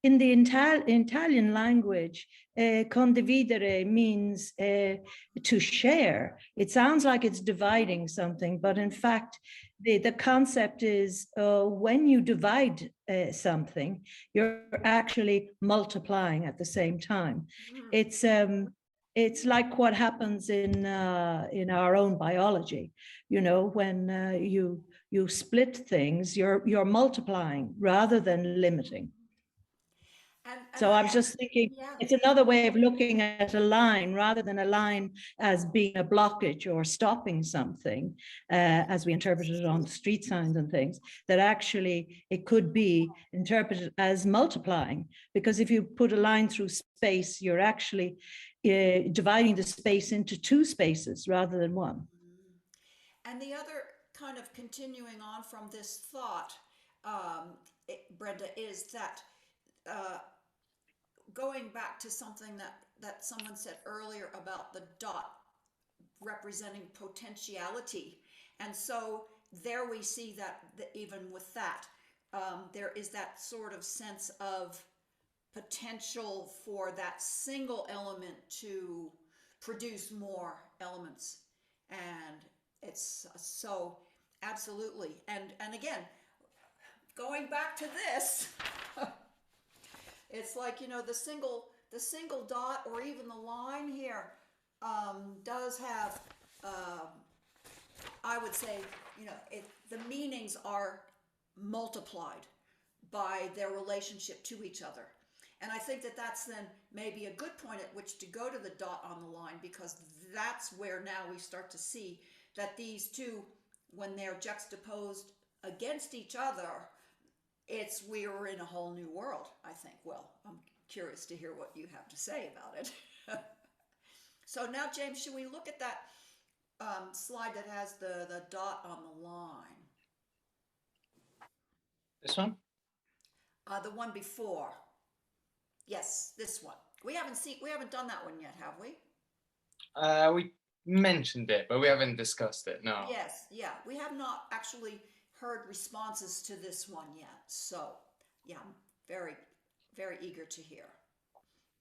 [SPEAKER 5] in the Italian language, condividere means to share. It sounds like it's dividing something, but in fact, the concept is when you divide something, you're actually multiplying at the same time. It's like what happens in our own biology. You know, when you split things, you're multiplying rather than limiting. So I was just thinking, it's another way of looking at a line rather than a line as being a blockage or stopping something, as we interpreted it on street signs and things, that actually it could be interpreted as multiplying. Because if you put a line through space, you're actually dividing the space into two spaces rather than one.
[SPEAKER 2] And the other kind of continuing on from this thought, Brenda, is that going back to something that someone said earlier about the dot representing potentiality. And so there we see that even with that, there is that sort of sense of potential for that single element to produce more elements. And it's so absolutely. And again, going back to this, it's like, you know, the single dot or even the line here does have, I would say, you know, the meanings are multiplied by their relationship to each other. And I think that that's then maybe a good point at which to go to the dot on the line, because that's where now we start to see that these two, when they're juxtaposed against each other, we're in a whole new world, I think. Well, I'm curious to hear what you have to say about it. So now, James, should we look at that slide that has the dot on the line?
[SPEAKER 1] This one?
[SPEAKER 2] The one before. Yes, this one. We haven't done that one yet, have we?
[SPEAKER 1] We mentioned it, but we haven't discussed it, no.
[SPEAKER 2] Yes, yeah. We have not actually heard responses to this one yet. So, yeah, I'm very, very eager to hear.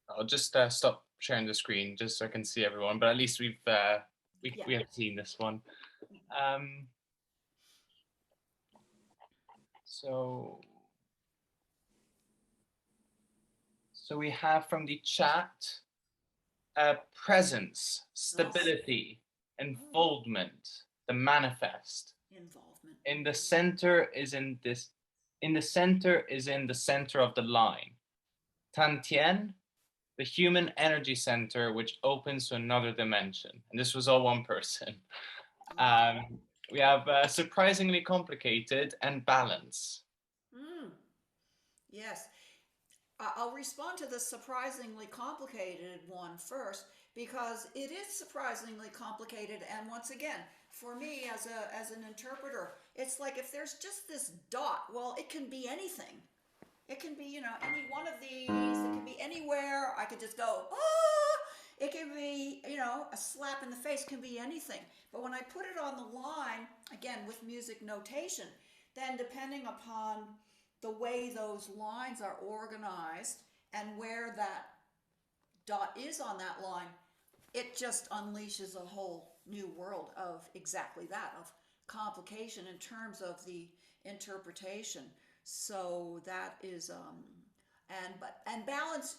[SPEAKER 1] I'll just stop sharing the screen just so I can see everyone, but at least we have seen this one. So we have from the chat presence, stability, enfoldment, the manifest.
[SPEAKER 2] Involvement.
[SPEAKER 1] In the center is in the center of the line. Tantien, the human energy center, which opens to another dimension. And this was all one person. We have surprisingly complicated and balance.
[SPEAKER 2] Yes. I'll respond to the surprisingly complicated one first, because it is surprisingly complicated. And once again, for me as an interpreter, it's like if there's just this dot, well, it can be anything. It can be, you know, any one of these. It can be anywhere. I could just go, ah! It can be, you know, a slap in the face. It can be anything. But when I put it on the line, again, with music notation, then depending upon the way those lines are organized and where that dot is on that line, it just unleashes a whole new world of exactly that, of complication in terms of the interpretation. So that is and balance,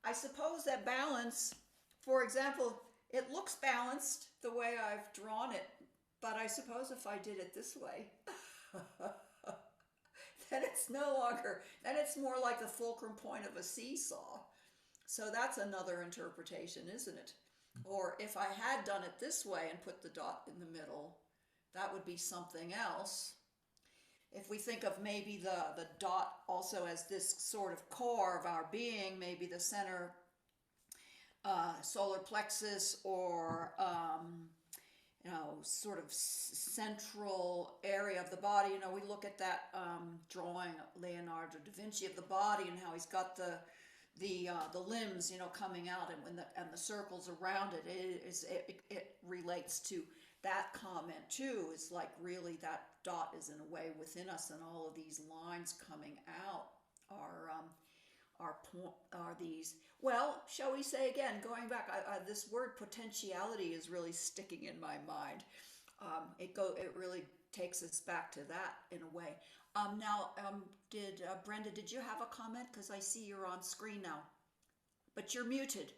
[SPEAKER 2] I suppose that balance, for example, it looks balanced the way I've drawn it, but I suppose if I did it this way, then it's no longer, then it's more like the fulcrum point of a seesaw. So that's another interpretation, isn't it? Or if I had done it this way and put the dot in the middle, that would be something else. If we think of maybe the dot also as this sort of core of our being, maybe the center solar plexus, or sort of central area of the body. We look at that drawing Leonardo da Vinci of the body and how he's got the limbs, coming out, and the circles around it. It relates to that comment too. It's like really that dot is in a way within us, and all of these lines coming out are these. Well, shall we say again, going back, this word potentiality is really sticking in my mind. It really takes us back to that in a way. Now, did Brenda, did you have a comment? Because I see you're on screen now, but you're muted.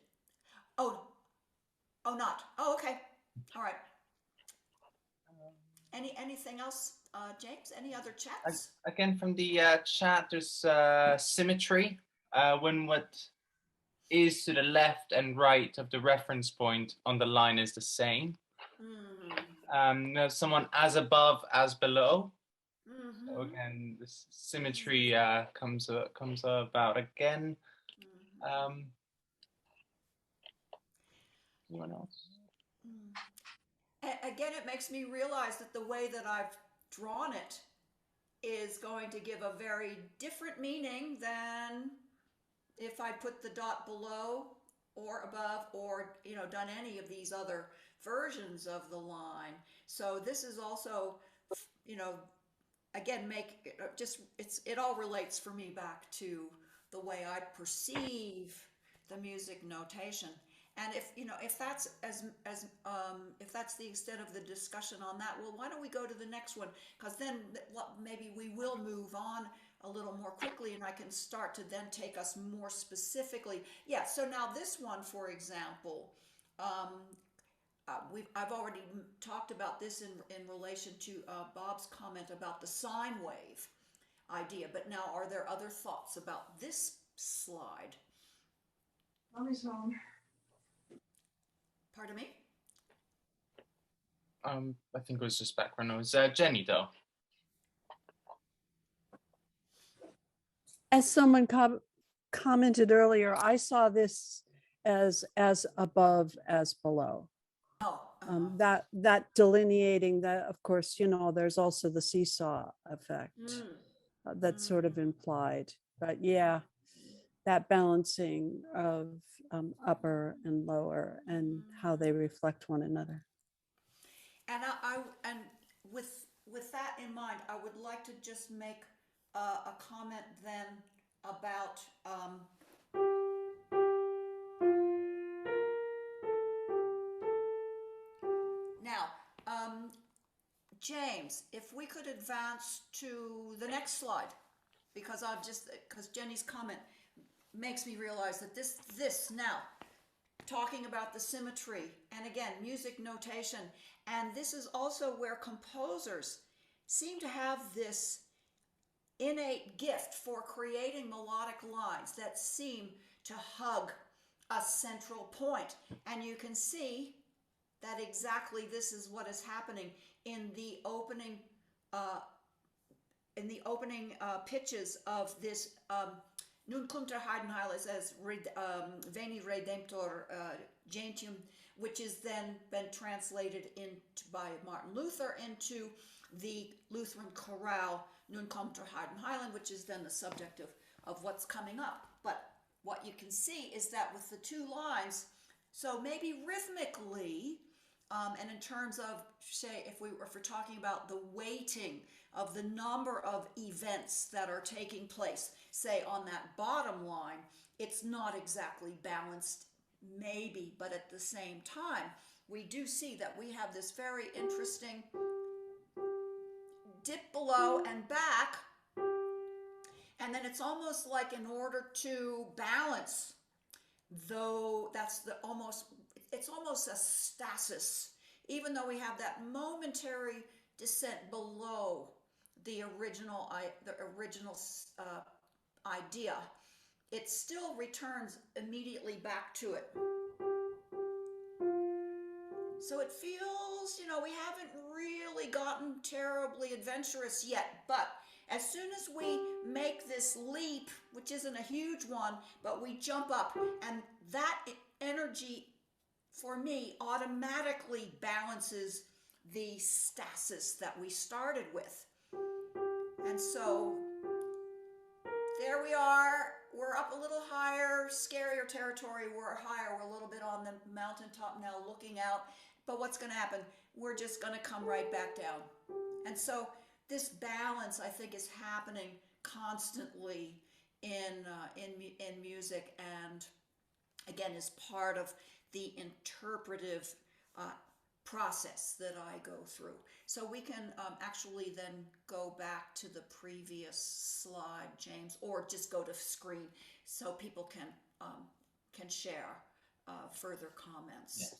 [SPEAKER 2] Oh, not. Oh, okay. All right. Anything else, James? Any other chats?
[SPEAKER 1] Again, from the chat, there's symmetry. When what is to the left and right of the reference point on the line is the same. Someone as above, as below. So again, this symmetry comes about again. Anyone else?
[SPEAKER 2] Again, it makes me realize that the way that I've drawn it is going to give a very different meaning than if I put the dot below or above, or done any of these other versions of the line. So this is also, again, it all relates for me back to the way I perceive the music notation. And if that's if that's the extent of the discussion on that, well, why don't we go to the next one? Because then maybe we will move on a little more quickly, and I can start to then take us more specifically. Yeah. So now this one, for example, I've already talked about this in relation to Bob's comment about the sine wave idea. But now, are there other thoughts about this slide?
[SPEAKER 10] Mommy's home.
[SPEAKER 2] Pardon me?
[SPEAKER 1] I think it was just background noise. Jenny, though.
[SPEAKER 6] As someone commented earlier, I saw this as above as below.
[SPEAKER 2] Oh,
[SPEAKER 6] that delineating that, of course, there's also the seesaw effect that's sort of implied. But yeah, that balancing of upper and lower and how they reflect one another.
[SPEAKER 2] And and with that in mind, I would like to just make a comment then about now, James, if we could advance to the next slide, because Jenny's comment makes me realize that this now, talking about the symmetry, and again, music notation, and this is also where composers seem to have this innate gift for creating melodic lines that seem to hug a central point. And you can see that exactly this is what is happening in the opening pitches of this Nun kommt der Heidenheil as Veni Redemptor Gentium, which is then been translated by Martin Luther into the Lutheran chorale Nun kommt der Heidenheil, which is then the subject of what's coming up. But what you can see is that with the two lines, so maybe rhythmically, and in terms of, say, if we're talking about the weighting of the number of events that are taking place, say on that bottom line, it's not exactly balanced maybe, but at the same time, we do see that we have this very interesting dip below and back, and then it's almost like in order to balance, though that's it's almost a stasis, even though we have that momentary descent below the original idea, it still returns immediately back to it. So it feels, we haven't really gotten terribly adventurous yet, but as soon as we make this leap, which isn't a huge one, but we jump up, and that energy for me automatically balances the stasis that we started with. And so there we are. We're up a little higher, scarier territory. We're higher. We're a little bit on the mountaintop now looking out. But what's going to happen? We're just going to come right back down. And so this balance, I think, is happening constantly in music, and again is part of the interpretive process that I go through. So we can actually then go back to the previous slide, James, or just go to screen so people can share further comments.
[SPEAKER 1] Yes.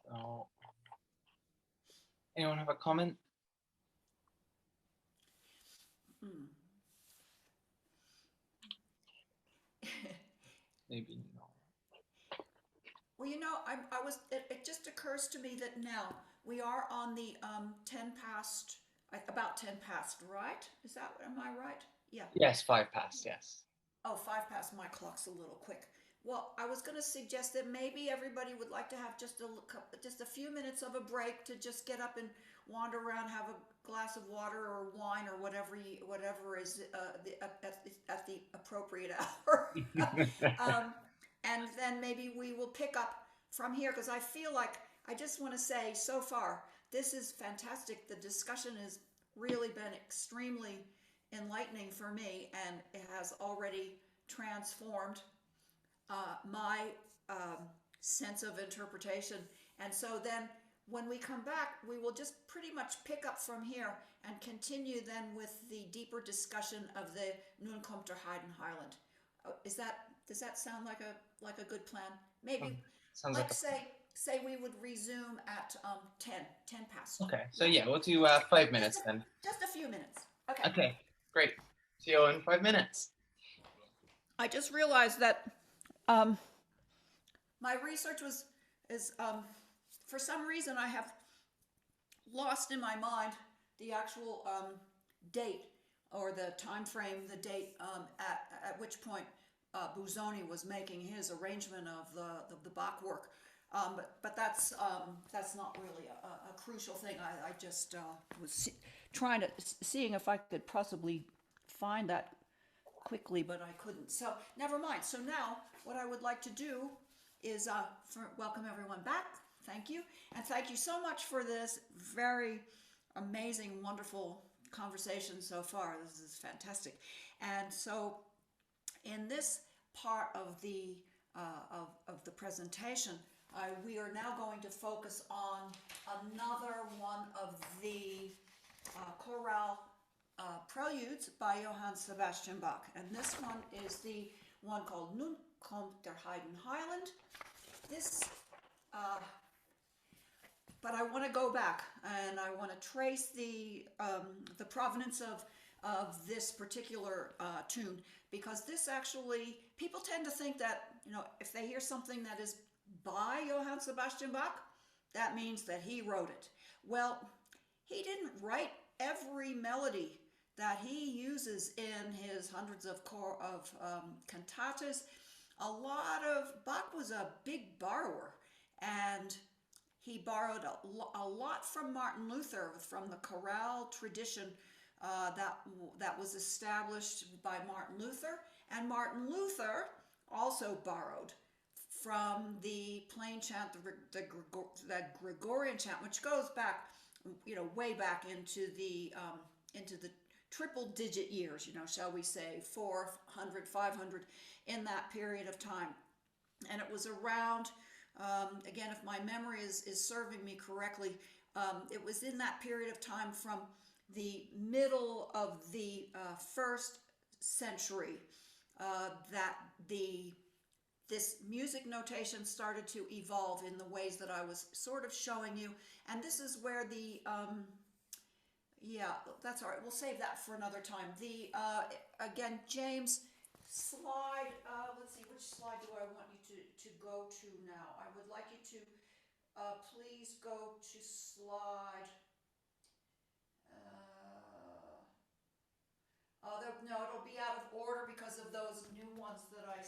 [SPEAKER 1] So, anyone have a comment? Maybe no.
[SPEAKER 2] Well, it just occurs to me that now we are on the 10 past, about 10 past, right? Am I right? Yeah.
[SPEAKER 1] Yes, 5 past, yes.
[SPEAKER 2] Oh, 5 past, my clock's a little quick. Well, I was going to suggest that maybe everybody would like to have just a few minutes of a break to just get up and wander around, have a glass of water or wine or whatever is at the appropriate hour. And then maybe we will pick up from here, because I feel like, I just want to say, so far, this is fantastic. The discussion has really been extremely enlightening for me, and it has already transformed my sense of interpretation. And so then when we come back, we will just pretty much pick up from here and continue then with the deeper discussion of the Nun kommt der Heidenheiland. Does that sound like a good plan? Maybe let's say we would resume at 10 past.
[SPEAKER 1] Okay, so yeah, we'll do 5 minutes then.
[SPEAKER 2] Just a few minutes. Okay.
[SPEAKER 1] Okay, great. See you in 5 minutes.
[SPEAKER 2] I just realized that my research is for some reason I have lost in my mind the actual date or the time frame, the date at which point Busoni was making his arrangement of the Bach work. But that's not really a crucial thing. I just was seeing if I could possibly find that quickly, but I couldn't. So never mind. So now what I would like to do is welcome everyone back. Thank you. And thank you so much for this very amazing, wonderful conversation so far. This is fantastic. And so in this part of the presentation, we are now going to focus on another one of the chorale preludes by Johann Sebastian Bach. And this one is the one called Nun kommt der Heidenheiland. But I want to go back and I want to trace the provenance of this particular tune, because this actually, people tend to think that, if they hear something that is by Johann Sebastian Bach, that means that he wrote it. Well, he didn't write every melody that he uses in his hundreds of cantatas. Bach was a big borrower, and he borrowed a lot from Martin Luther, from the chorale tradition that was established by Martin Luther. And Martin Luther also borrowed from the plain chant, the Gregorian chant, which goes back, way back into the triple digit years, shall we say 400, 500, in that period of time. And it was around, again, if my memory is serving me correctly, it was in that period of time from the middle of the first century that this music notation started to evolve in the ways that I was sort of showing you. And this is where the, yeah, that's all right. We'll save that for another time. The, again, James, slide, let's see, which slide do I want you to go to now? I would like you to please go to slide, no, it'll be out of order because of those new ones that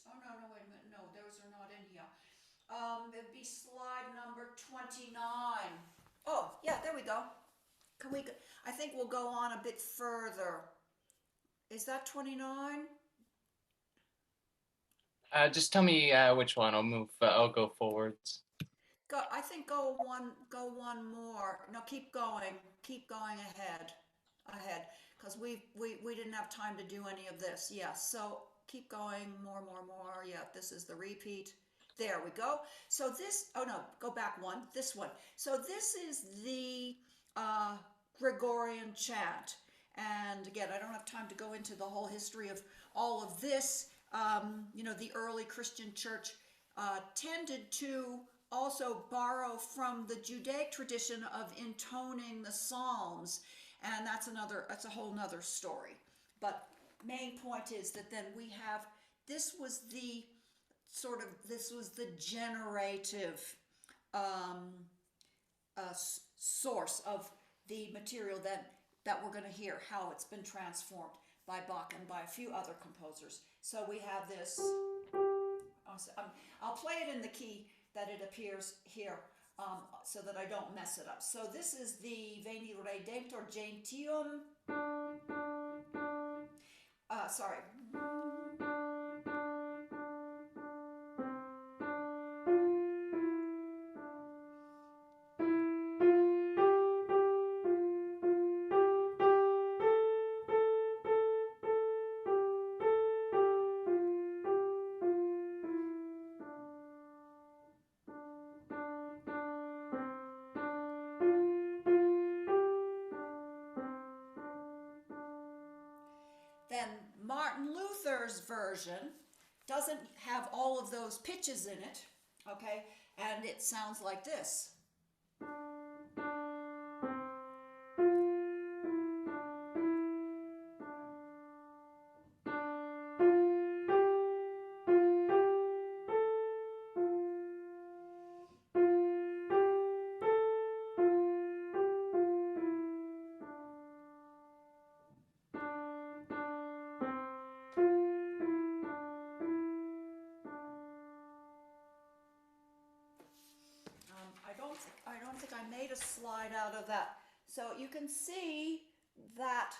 [SPEAKER 2] oh, no, no, wait a minute. No, those are not in here. It'd be slide number 29. Oh, yeah, there we go. I think we'll go on a bit further. Is that 29?
[SPEAKER 1] Just tell me which one. I'll move. I'll go forwards.
[SPEAKER 2] I think go one more. No, keep going ahead, because we didn't have time to do any of this. Yeah, so keep going more. Yeah, this is the repeat. There we go. So this, oh no, go back one. This one. So this is the Gregorian chant, and again, I don't have time to go into the whole history of all of this. The early Christian church tended to also borrow from the Judaic tradition of intoning the Psalms, and that's a whole nother story. But main point is that then we have, this was the generative source of the material that we're going to hear, how it's been transformed by Bach and by a few other composers. So we have this, I'll play it in the key that it appears here, so that I don't mess it up. So this is the Veni Redemptor Gentium. Sorry. Then Martin Luther's version doesn't have all of those pitches in it, okay? And it sounds like this. I don't think I made a slide out of that. So you can see that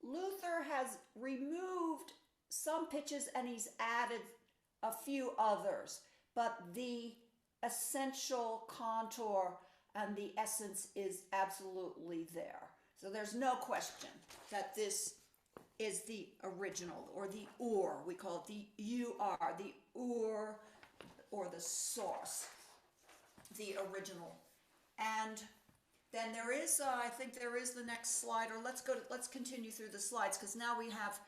[SPEAKER 2] Luther has removed some pitches and he's added a few others, but the essential contour and the essence is absolutely there. So there's no question that this is the original, or the ur. We call it the ur, the ur, or the source, the original. And then there is, I think there is the next slide, or let's continue through the slides, because now we have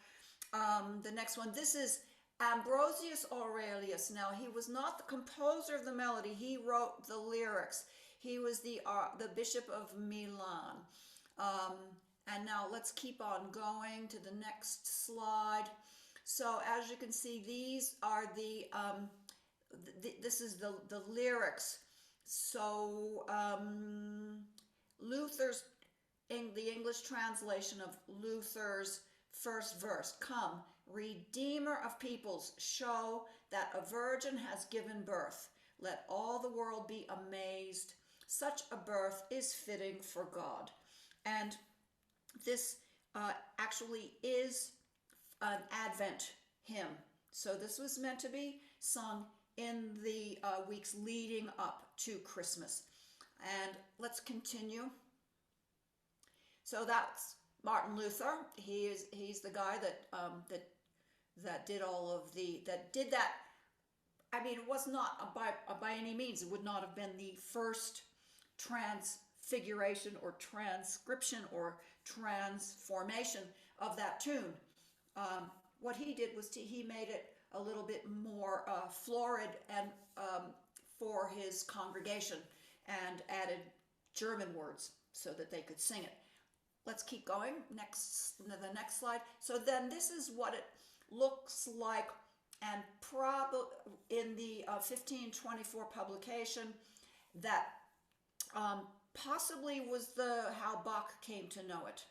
[SPEAKER 2] the next one. This is Ambrosius Aurelius. Now, he was not the composer of the melody. He wrote the lyrics. He was the Bishop of Milan. And now let's keep on going to the next slide. So as you can see, these are this is the lyrics. So Luther's, in the English translation of Luther's first verse, "Come, Redeemer of peoples, show that a virgin has given birth. Let all the world be amazed. Such a birth is fitting for God." And this actually is an Advent hymn. So this was meant to be sung in the weeks leading up to Christmas. And let's continue. So that's Martin Luther. He's the guy that did all of that I mean, it was not by any means, it would not have been the first transfiguration or transcription or transformation of that tune. What he did was he made it a little bit more florid and for his congregation, and added German words so that they could sing it. Let's keep going. The next slide. So then this is what it looks like, and probably in the 1524 publication that possibly was how Bach came to know it.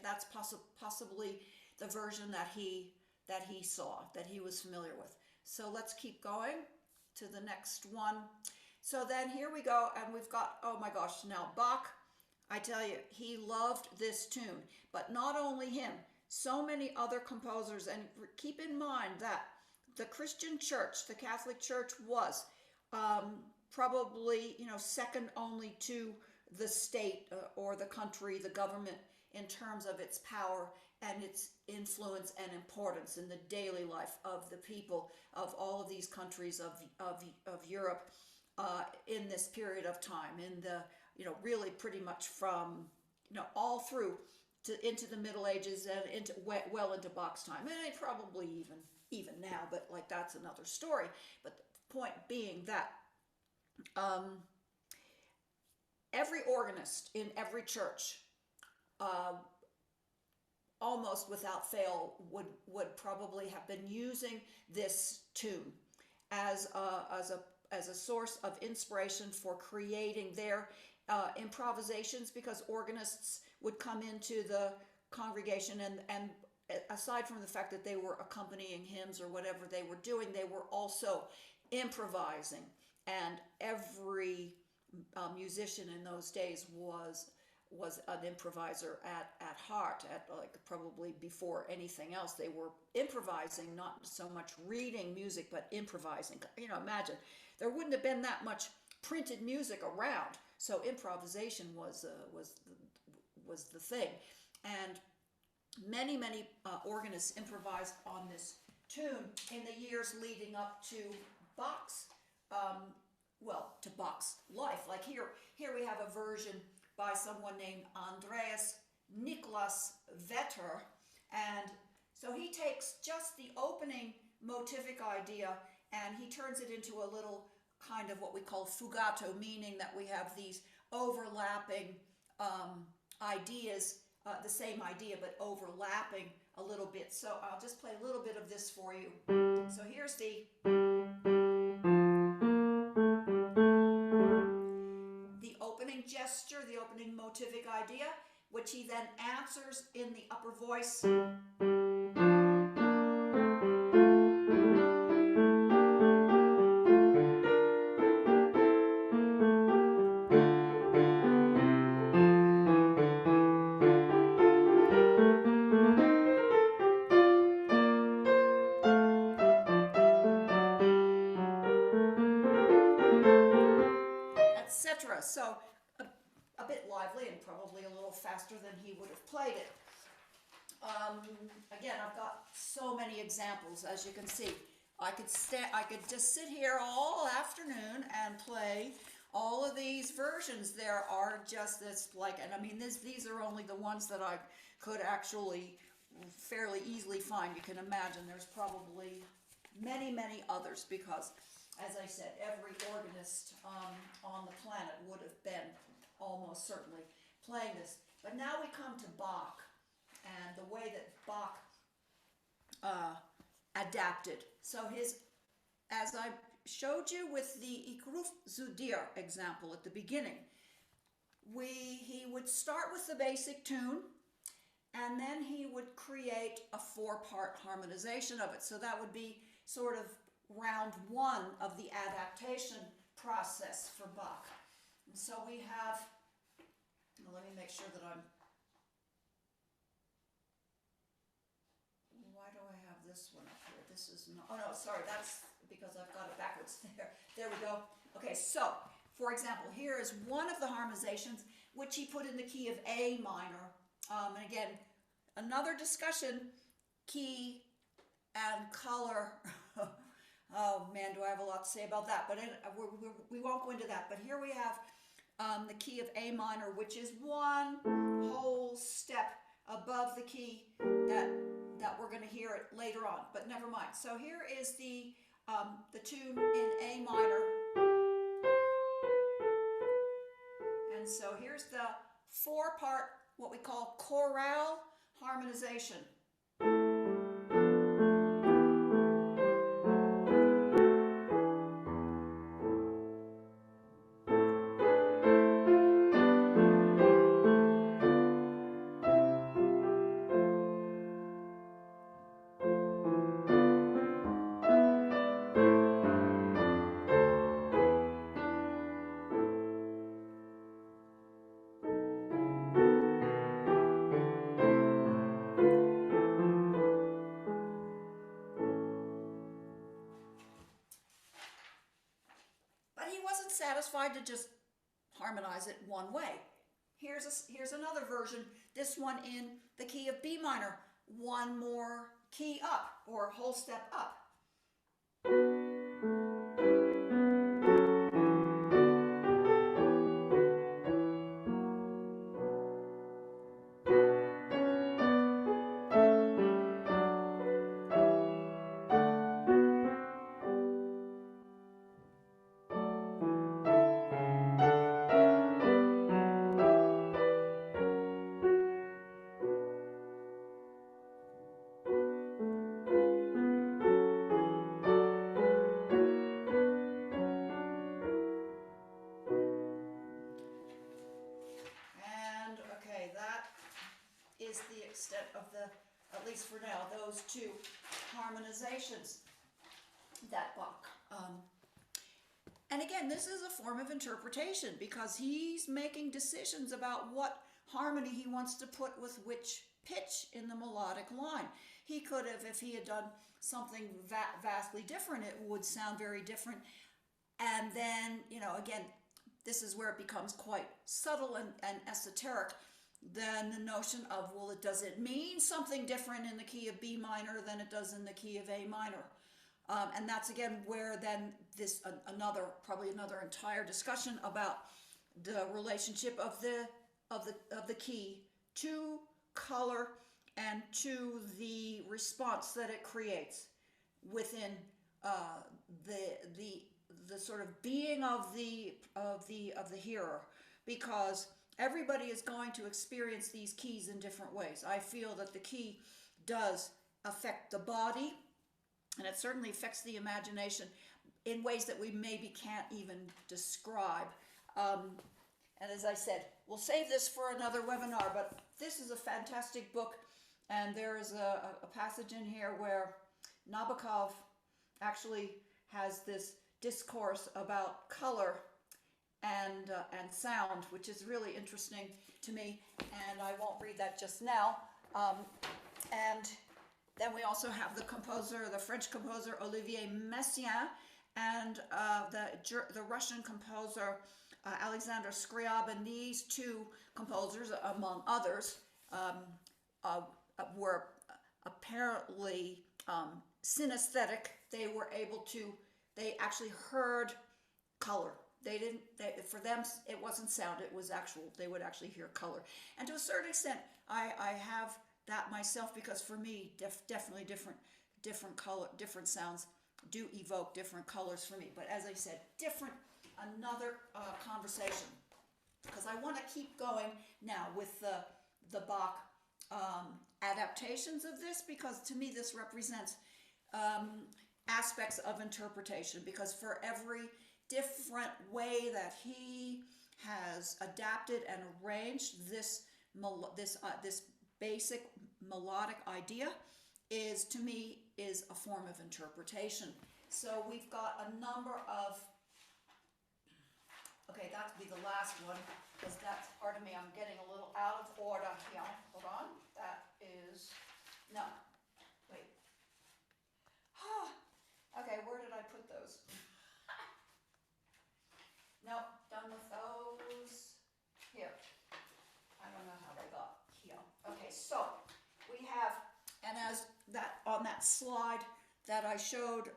[SPEAKER 2] That's possibly the version that he saw, that he was familiar with. So let's keep going to the next one. So then here we go, and we've got, oh my gosh, now Bach, I tell you, he loved this tune, but not only him, so many other composers. And keep in mind that the Christian church, the Catholic Church, was probably, second only to the state or the country, the government, in terms of its power and its influence and importance in the daily life of the people of all of these countries of Europe in this period of time, in the, really pretty much from, all through into the Middle Ages and into well into Bach's time, and probably even now, but like that's another story. But the point being that every organist in every church, almost without fail, would probably have been using this tune as a source of inspiration for creating their improvisations, because organists would come into the congregation and aside from the fact that they were accompanying hymns or whatever they were doing, they were also improvising. And every musician in those days was an improviser at heart, like probably before anything else. They were improvising, not so much reading music, but improvising. Imagine, there wouldn't have been that much printed music around, so improvisation was the thing. And many organists improvised on this tune in the years leading up to Bach's Bach's life. Like here we have a version by someone named Andreas Niklas Vetter, and so he takes just the opening motivic idea and he turns it into a little kind of what we call fugato, meaning that we have these overlapping ideas, the same idea but overlapping a little bit. So I'll just play a little bit of this for you. So here's the opening gesture, the opening motivic idea, which he then answers in the upper voice. Etc. So a bit lively and probably a little faster than he would have played it. Again, I've got so many examples, as you can see. I could just sit here all afternoon and play all of these versions. There are just this, like, and I mean, these are only the ones that I could actually fairly easily find. You can imagine there's probably many others, because as I said, every organist on the planet would have been almost certainly playing this. But now we come to Bach and the way that Bach adapted. So as I showed you with the Ich ruf zu dir example at the beginning, he would start with the basic tune, and then he would create a 4-part harmonization of it. So that would be sort of round 1 of the adaptation process for Bach. And so we have, let me make sure that why do I have this one up here? This is not, oh no, sorry, that's because I've got it backwards there. There we go. Okay, so, for example, here is one of the harmonizations, which he put in the key of A minor. And again, another discussion, key and color Oh man, do I have a lot to say about that, but we won't go into that. But here we have the key of A minor, which is one whole step above the key that we're going to hear it later on, but never mind. So here is the tune in A minor. And so here's the 4-part, what we call chorale harmonization. But he wasn't satisfied to just harmonize it one way. Here's another version, this one in the key of B minor, one more key up, or whole step up. And okay, that is the extent of at least for now, those two harmonizations that Bach. And again, this is a form of interpretation because he's making decisions about what harmony he wants to put with which pitch in the melodic line. He could have, if he had done something vastly different, it would sound very different. And then, again, this is where it becomes quite subtle and esoteric. Then the notion of, well, does it mean something different in the key of B minor than it does in the key of A minor? And that's again where then this probably another entire discussion about the relationship of the key to color and to the response that it creates within the sort of being of the hearer, because everybody is going to experience these keys in different ways. I feel that the key does affect the body, and it certainly affects the imagination in ways that we maybe can't even describe. And as I said, we'll save this for another webinar, but this is a fantastic book, and there is a passage in here where Nabokov actually has this discourse about color and sound, which is really interesting to me, and I won't read that just now. And then we also have the French composer Olivier Messiaen, and the Russian composer Alexander Scriabin. These two composers, among others, were apparently synesthetic. They actually heard color. For them, it wasn't sound, it was actual. They would actually hear color. And to a certain extent, I have that myself, because for me, definitely different sounds do evoke different colors for me. But as I said, another conversation, because I want to keep going now with the Bach adaptations of this, because to me this represents aspects of interpretation, because for every different way that he has adapted and arranged this basic melodic idea to me is a form of interpretation. So we've got a number of, okay, that would be the last one, because that's, pardon me, I'm getting a little out of order here. Hold on, that is, no, wait. Okay, where did I put those? Nope, done with those. Here. I don't know how they got here. Okay, so we have, and as that on that slide that I showed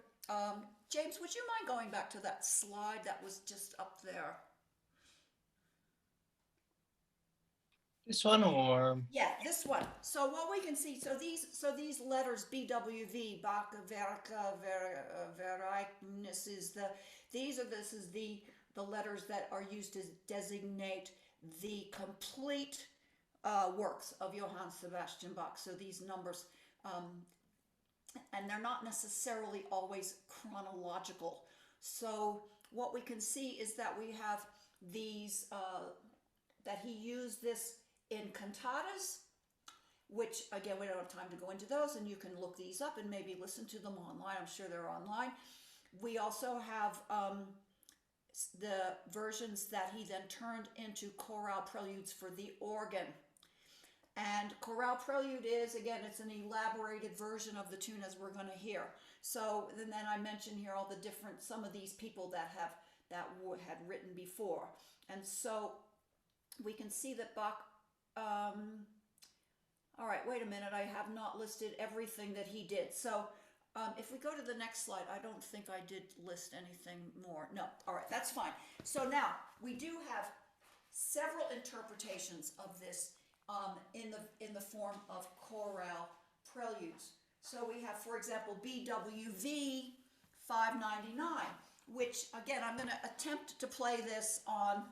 [SPEAKER 2] James, would you mind going back to that slide that was just up there?
[SPEAKER 1] This one or
[SPEAKER 2] Yeah, this one. So what we can see, so these letters BWV, Bach, Verka, Vereignis is this is the letters that are used to designate the complete works of Johann Sebastian Bach. So these numbers, and they're not necessarily always chronological. So what we can see is that we have these, that he used this in cantatas, which again, we don't have time to go into those, and you can look these up and maybe listen to them online. I'm sure they're online. We also have the versions that he then turned into chorale preludes for the organ. And chorale prelude is, again, it's an elaborated version of the tune as we're going to hear. So, and then I mentioned here all the different, some of these people that had written before. And so we can see that Bach, all right, wait a minute, I have not listed everything that he did. So if we go to the next slide, I don't think I did list anything more. No, all right, that's fine. So now we do have several interpretations of this in the form of chorale preludes. So we have, for example, BWV 599, which again, I'm going to attempt to play this on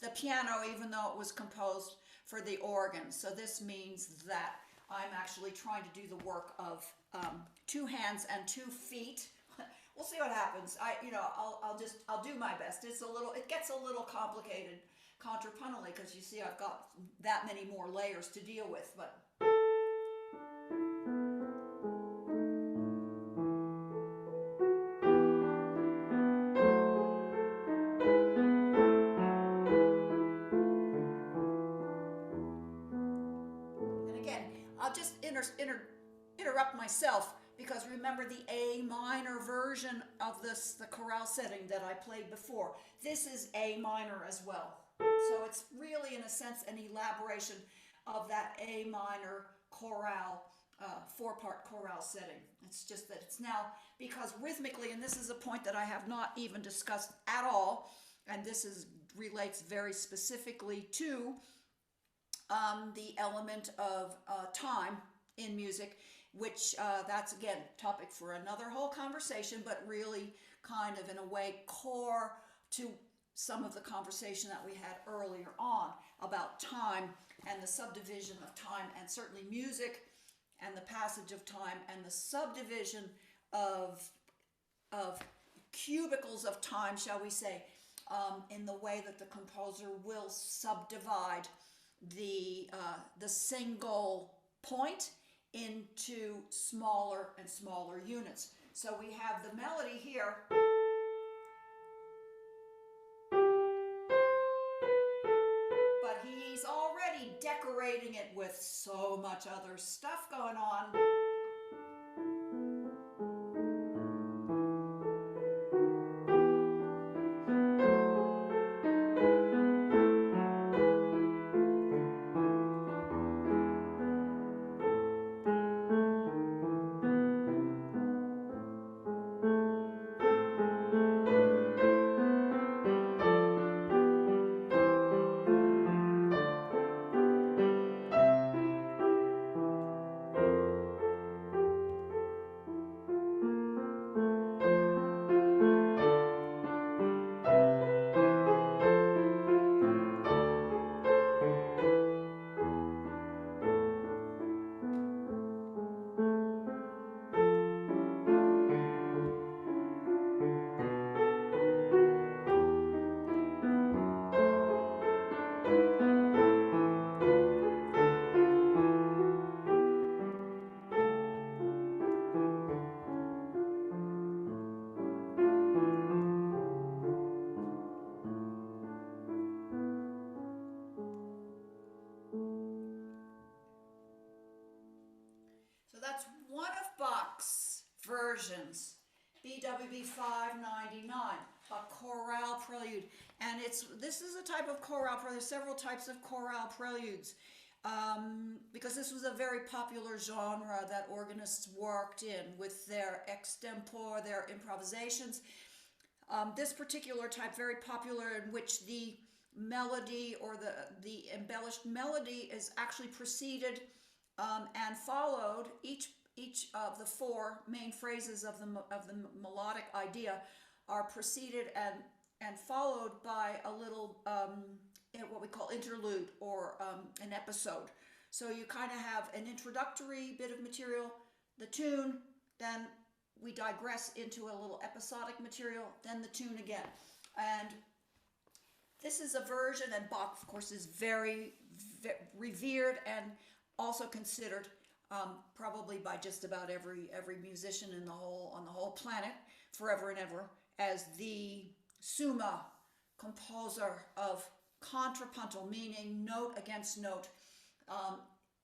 [SPEAKER 2] the piano, even though it was composed for the organ. So this means that I'm actually trying to do the work of 2 hands and 2 feet. We'll see what happens. I'll do my best. It gets a little complicated contrapuntally because you see I've got that many more layers to deal with, but I'll just interrupt myself because remember the A minor version of the chorale setting that I played before. This is A minor as well. So it's really, in a sense, an elaboration of that A minor chorale, 4-part chorale setting. It's just that it's now, because rhythmically, and this is a point that I have not even discussed at all, and this relates very specifically to the element of time in music, which that's again topic for another whole conversation, but really kind of in a way core to some of the conversation that we had earlier on about time and the subdivision of time, and certainly music and the passage of time and the subdivision of cubicles of time, shall we say, in the way that the composer will subdivide the single point into smaller and smaller units. So we have the melody here, but he's already decorating it with so much other stuff going on. So that's one of Bach's versions, BWV 599, a chorale prelude. And this is a type of chorale prelude. There's several types of chorale preludes. because this was a very popular genre that organists worked in with their extempore, their improvisations. This particular type, very popular, in which the melody or the embellished melody is actually preceded and followed. Each of the four main phrases of the melodic idea are preceded and followed by a little what we call interlude or an episode. So you kind of have an introductory bit of material, the tune, then we digress into a little episodic material, then the tune again. And this is a version, and Bach, of course, is very revered and also considered probably by just about every musician on the whole planet, forever and ever, as the summa composer of contrapuntal, meaning note against note.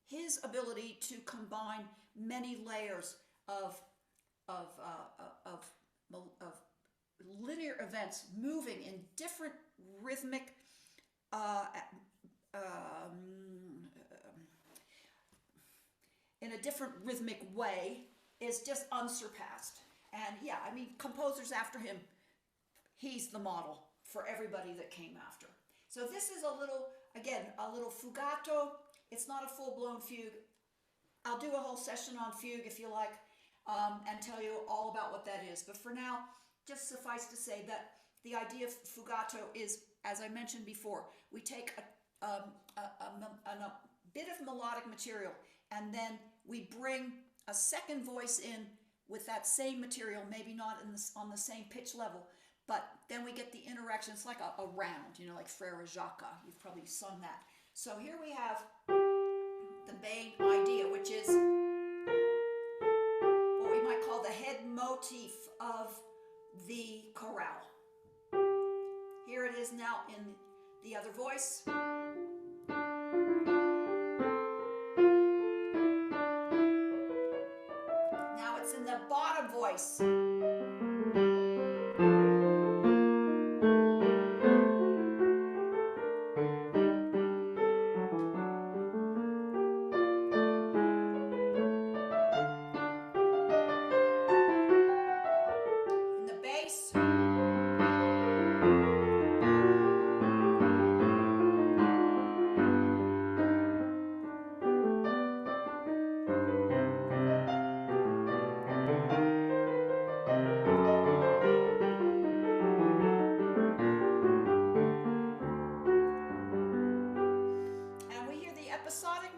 [SPEAKER 2] His ability to combine many layers of linear events moving in different rhythmic in a different rhythmic way is just unsurpassed. And yeah, I mean, composers after him, he's the model for everybody that came after. So this is a little fugato. It's not a full-blown fugue. I'll do a whole session on fugue if you like, and tell you all about what that is. But for now, just suffice to say that the idea of fugato is, as I mentioned before, we take a bit of melodic material and then we bring a second voice in with that same material, maybe not on the same pitch level, but then we get the interaction. It's like a round, like Frere Jacques. You've probably sung that. So here we have the main idea, which is what we might call the head motif of the chorale. Here it is now in the other voice. Now it's in the bottom voice. In the bass.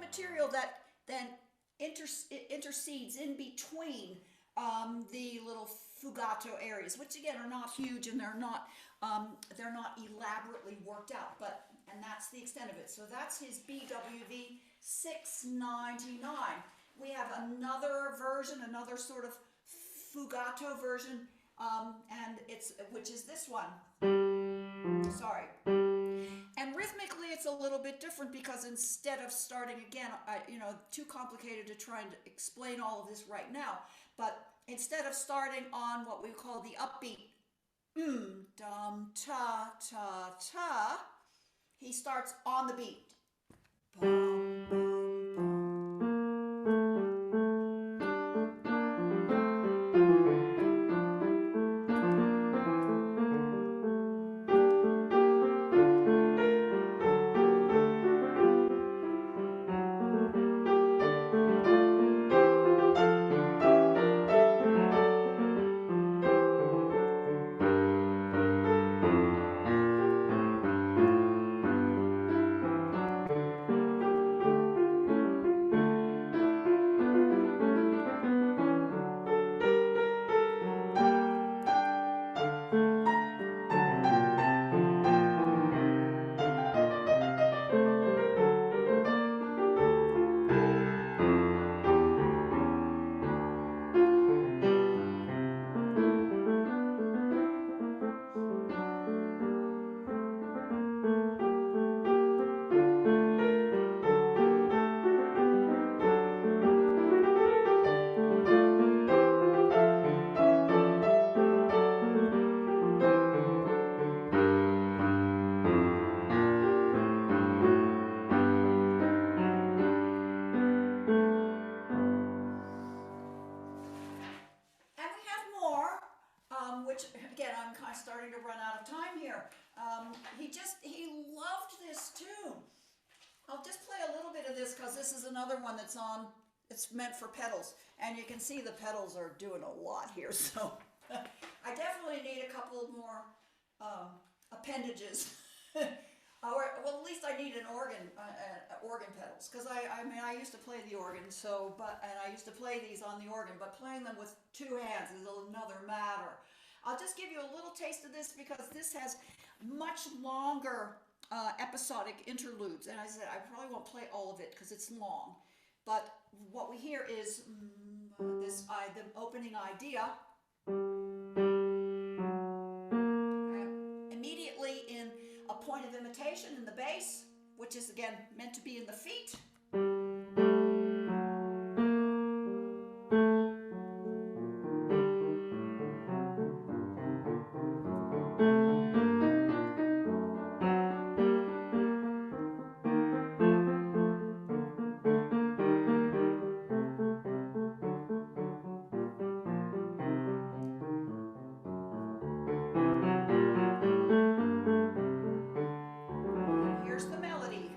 [SPEAKER 2] Material that then intercedes in between the little fugato areas, which again are not huge and they're not elaborately worked out, and that's the extent of it. So that's his BWV 699. We have another version, another sort of fugato version, which is this one. Sorry. And rhythmically, it's a little bit different because instead of starting again, too complicated to try and explain all of this right now, but instead of starting on what we call the upbeat, dum, ta, ta, ta, he starts on the beat. Bum, bum. he loved this tune. I'll just play a little bit of this because this is another one that's on, it's meant for pedals. And you can see the pedals are doing a lot here, so I definitely need a couple more appendages. Or, well, at least I need an organ pedals, because I mean, I used to play the organ, and I used to play these on the organ, but playing them with two hands is another matter. I'll just give you a little taste of this because this has much longer episodic interludes, and I said I probably won't play all of it because it's long, but what we hear is the opening idea. Immediately in a point of imitation in the bass, which is again meant to be in the feet. Here's the melody.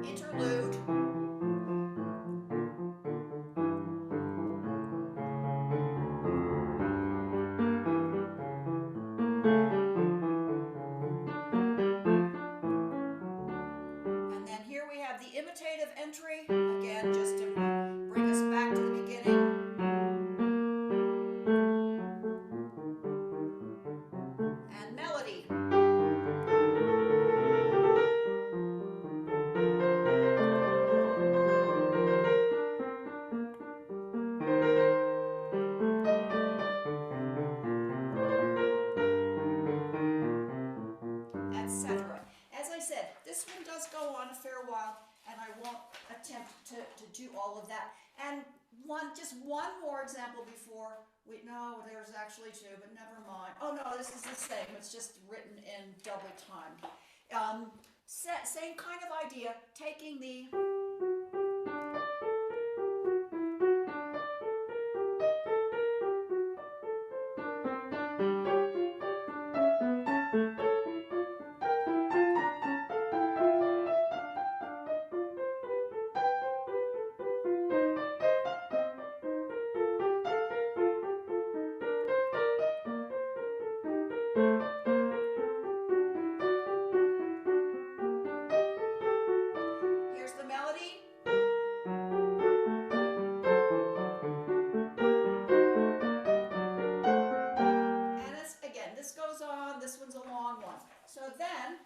[SPEAKER 2] Interlude. And then here we have the imitative entry, again, just to bring us back to the beginning. And melody. Etc. As I said, this one does go on a fair while, and I won't attempt to do all of that. And just one more example before no, there's actually two, but never mind. Oh no, this is the same. It's just written in double time. Same kind of idea, taking the here's the melody. This goes on, this one's a long one. So then,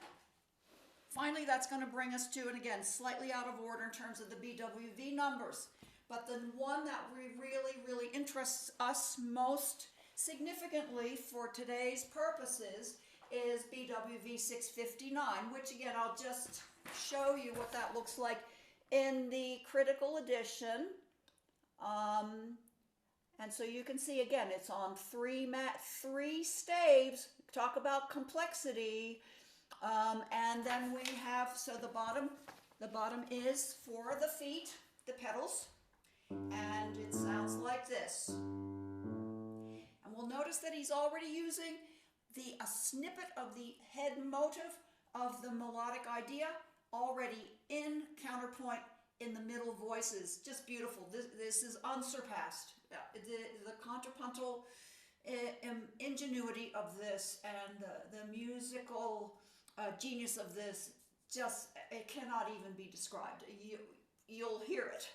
[SPEAKER 2] finally that's going to bring us to, and again, slightly out of order in terms of the BWV numbers, but the one that really interests us most significantly for today's purposes is BWV 659, which again, I'll just show you what that looks like in the critical edition. And so you can see again, it's on three staves. Talk about complexity. And then we have, so the bottom is for the feet, the pedals, and it sounds like this. And we'll notice that he's already using a snippet of the head motive of the melodic idea already in counterpoint in the middle voices. Just beautiful. This is unsurpassed. The contrapuntal ingenuity of this and the musical genius of this, just, it cannot even be described. You'll hear it.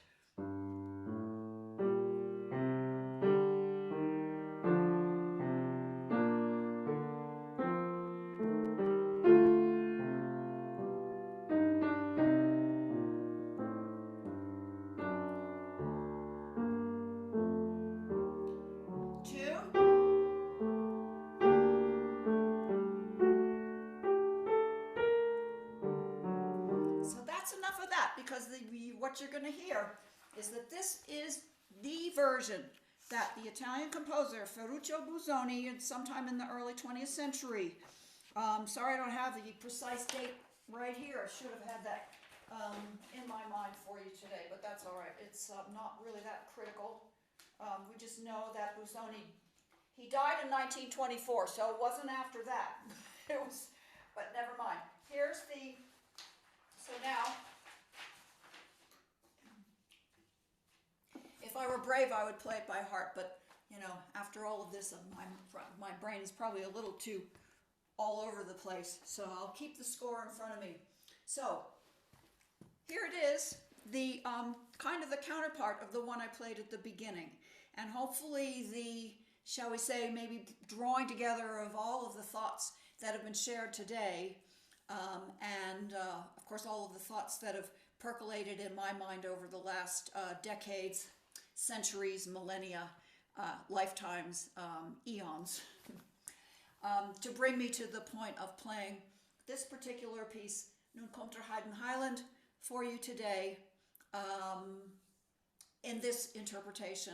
[SPEAKER 2] Because what you're going to hear is that this is the version that the Italian composer Ferruccio Busoni, sometime in the early 20th century, sorry I don't have the precise date right here. I should have had that in my mind for you today, but that's all right. It's not really that critical. We just know that Busoni, he died in 1924, so it wasn't after that. It was, but never mind. Here's the, so now, if I were brave, I would play it by heart, but you know, after all of this, my brain is probably a little too all over the place, so I'll keep the score in front of me. So, here it is, the kind of the counterpart of the one I played at the beginning, and hopefully the, shall we say, maybe drawing together of all of the thoughts that have been shared today, and of course all of the thoughts that have percolated in my mind over the last decades, centuries, millennia, lifetimes, eons, to bring me to the point of playing this particular piece, Nun kommt der Heidenheiland, for you today, in this interpretation.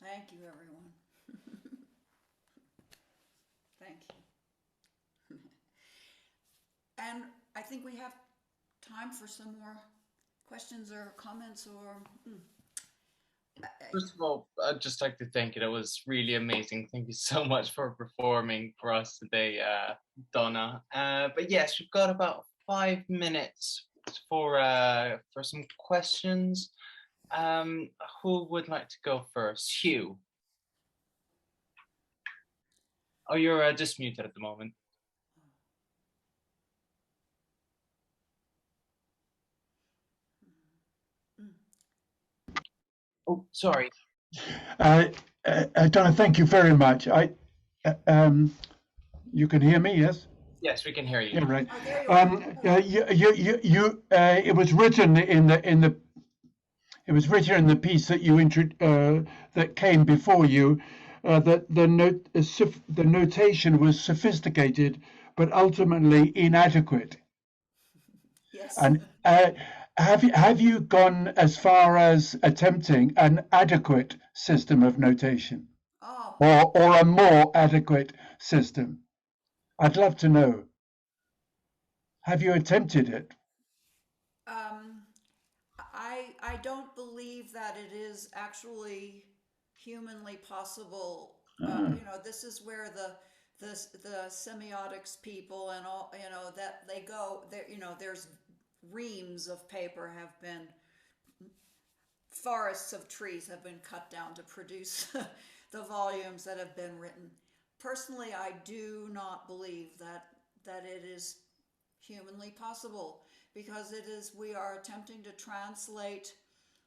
[SPEAKER 2] Thank you, everyone. Thank you. And I think we have time for some more questions or comments or.
[SPEAKER 1] First of all, I'd just like to thank you. That was really amazing. Thank you so much for performing for us today, Donna. But yes, we've got about 5 minutes for some questions. Who would like to go first? Hugh. Oh, you're just muted at the moment. Oh, sorry.
[SPEAKER 3] Donna, thank you very much. You can hear me, yes?
[SPEAKER 1] Yes, we can hear you.
[SPEAKER 3] Yeah, right.
[SPEAKER 2] Oh, there you are.
[SPEAKER 3] It was written in the piece that you that came before you, that the notation was sophisticated, but ultimately inadequate.
[SPEAKER 2] Yes.
[SPEAKER 3] And have you gone as far as attempting an adequate system of notation,
[SPEAKER 2] Oh.
[SPEAKER 3] or a more adequate system? I'd love to know. Have you attempted it?
[SPEAKER 2] I don't believe that it is actually humanly possible. This is where the semiotics people and all, that they go there. There's reams of paper have been, forests of trees have been cut down to produce the volumes that have been written. Personally, I do not believe that it is humanly possible, because we are attempting to translate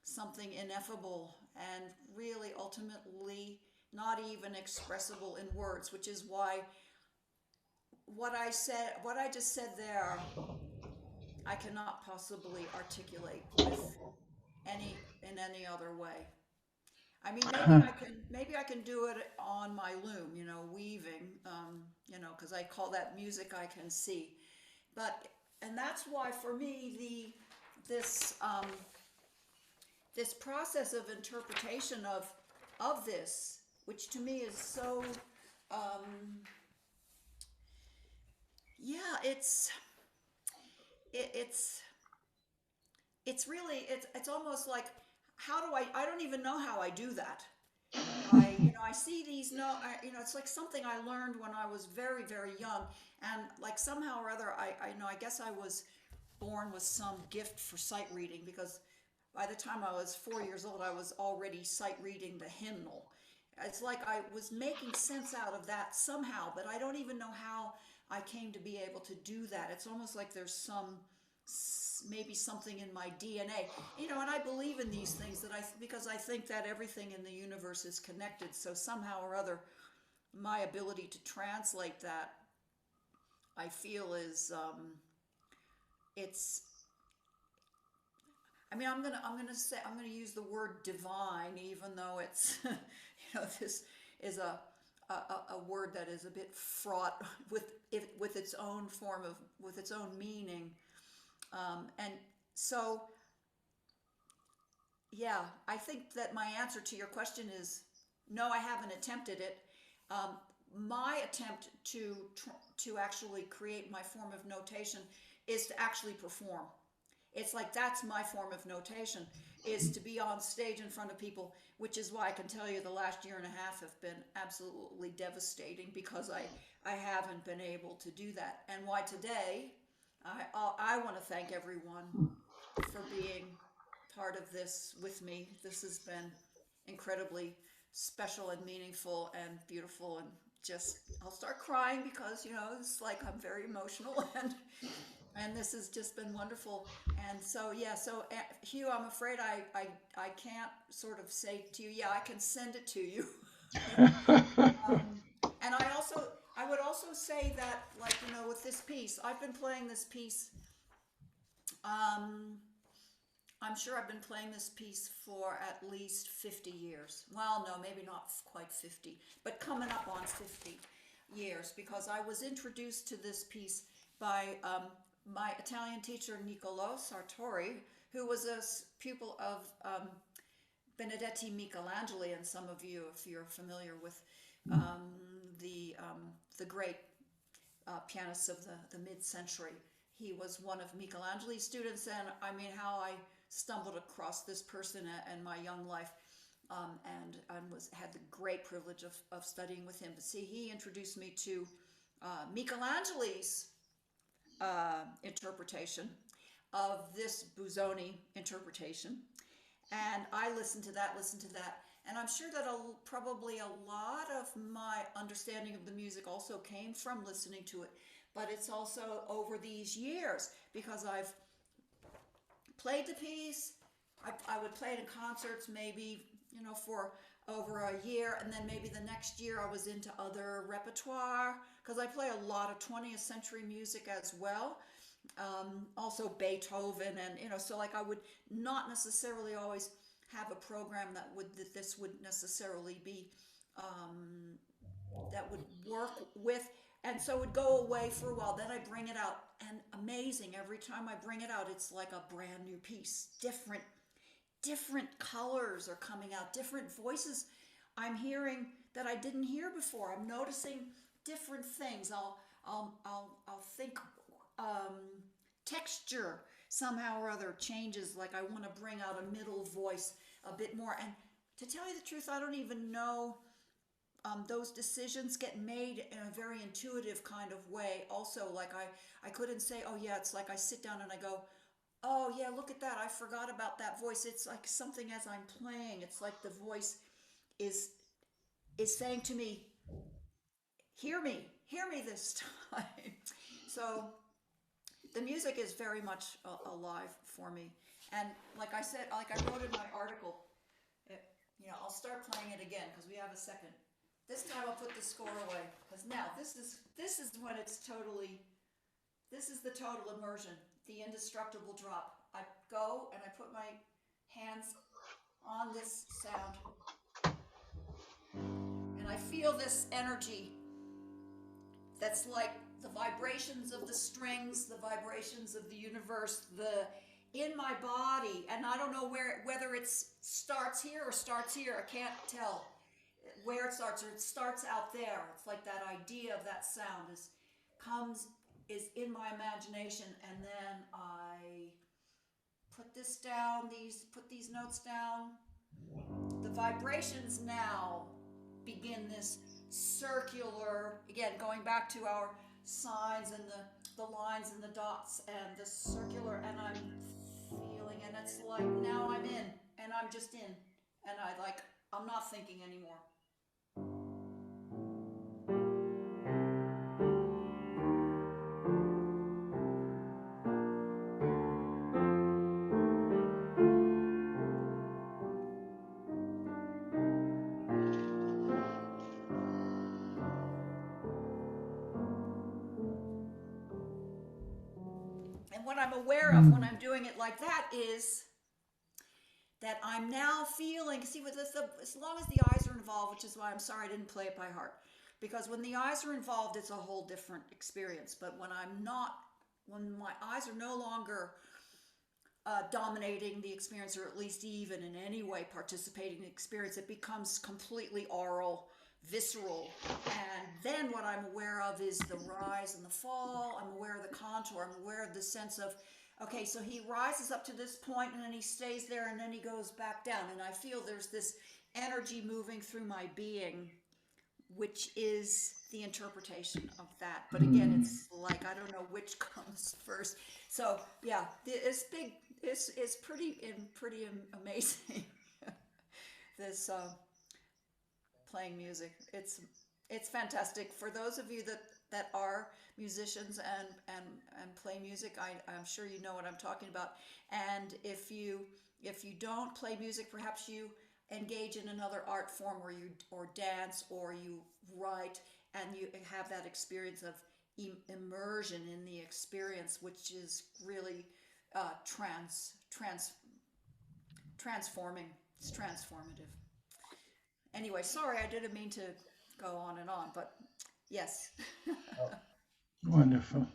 [SPEAKER 2] something ineffable and really ultimately not even expressible in words, which is why what I just said there, I cannot possibly articulate in any other way. I mean, maybe I can do it on my loom, weaving, because I call that music I can see. And that's why for me this process of interpretation of this, which to me is so it's really it's almost like, how do I don't even know how I do that. I see these it's like something I learned when I was very, very young, and like somehow or other I guess I was born with some gift for sight reading, because by the time I was 4 years old I was already sight reading the hymnal. It's like I was making sense out of that somehow, but I don't even know how I came to be able to do that. It's almost like there's maybe something in my DNA, and I believe in these things because I think that everything in the universe is connected. So somehow or other, my ability to translate that, I feel is it's. I mean, I'm gonna use the word divine, even though it's this is a word that is a bit fraught with its own with its own meaning. And so, yeah, I think that my answer to your question is no, I haven't attempted it. My attempt to actually create my form of notation is to actually perform. It's like that's my form of notation, is to be on stage in front of people, which is why I can tell you the last year and a half have been absolutely devastating, because I haven't been able to do that. And why today, I want to thank everyone for being part of this with me. This has been incredibly special and meaningful and beautiful, and just I'll start crying because it's like I'm very emotional, and this has just been wonderful. And so Hugh, I'm afraid I can't sort of say to you, yeah, I can send it to you. And I would also say that, like, with this piece, I've been playing this piece. I'm sure I've been playing this piece for at least 50 years. Well, no, maybe not quite 50, but coming up on 50 years, because I was introduced to this piece by my Italian teacher, Niccolò Sartori, who was a pupil of Benedetti Michelangelo, and some of you, if you're familiar with the great pianists of the mid-century, he was one of Michelangelo's students, and I mean, how I stumbled across this person in my young life, and had the great privilege of studying with him. But see, he introduced me to Michelangelo's interpretation of this Busoni interpretation, and I listened to that, and I'm sure that probably a lot of my understanding of the music also came from listening to it, but it's also over these years, because I've played the piece. I would play it in concerts, maybe, for over a year, and then maybe the next year I was into other repertoire, because I play a lot of 20th century music as well. Also Beethoven, and so like I would not necessarily always have a program that this would necessarily be that would work with, and so it would go away for a while. Then I bring it out, and amazing, every time I bring it out, it's like a brand new piece. Different colors are coming out, different voices I'm hearing that I didn't hear before. I'm noticing different things. I'll think texture somehow or other changes, like I want to bring out a middle voice a bit more. And to tell you the truth, I don't even know. Those decisions get made in a very intuitive kind of way. Also, like I couldn't say, oh yeah, it's like I sit down and I go, oh yeah, look at that, I forgot about that voice. It's like something as I'm playing, it's like the voice is saying to me, hear me this time. So the music is very much alive for me. And like I said, like I wrote in my article, I'll start playing it again because we have a second. This time I'll put the score away, because now this is when it's totally, this is the total immersion, the indestructible drop. I go and I put my hands on this sound, and I feel this energy that's like the vibrations of the strings, the vibrations of the universe, in my body. And I don't know whether it starts here or starts here. I can't tell where it starts, or it starts out there. It's like that idea of that sound is in my imagination, and then I put this down, put these notes down. The vibrations now begin this circular, again, going back to our signs and the lines and the dots and the circular, and I'm feeling, and it's like now I'm in, and I'm just in, and I'm not thinking anymore. What I'm aware of when I'm doing it like that is that I'm now feeling, see, as long as the eyes are involved, which is why I'm sorry I didn't play it by heart, because when the eyes are involved, it's a whole different experience. But when my eyes are no longer dominating the experience, or at least even in any way participating in the experience, it becomes completely aural, visceral. And then what I'm aware of is the rise and the fall. I'm aware of the contour. I'm aware of the sense of, okay, so he rises up to this point and then he stays there and then he goes back down. And I feel there's this energy moving through my being, which is the interpretation of that. But again, it's like, I don't know which comes first. So yeah, it's big. It's pretty amazing. This playing music, it's fantastic. For those of you that are musicians and play music, I'm sure you know what I'm talking about. And if you don't play music, perhaps you engage in another art form, or dance, or you write, and you have that experience of immersion in the experience, which is really transforming. It's transformative. Anyway, sorry, I didn't mean to go on and on, but yes.
[SPEAKER 3] Wonderful.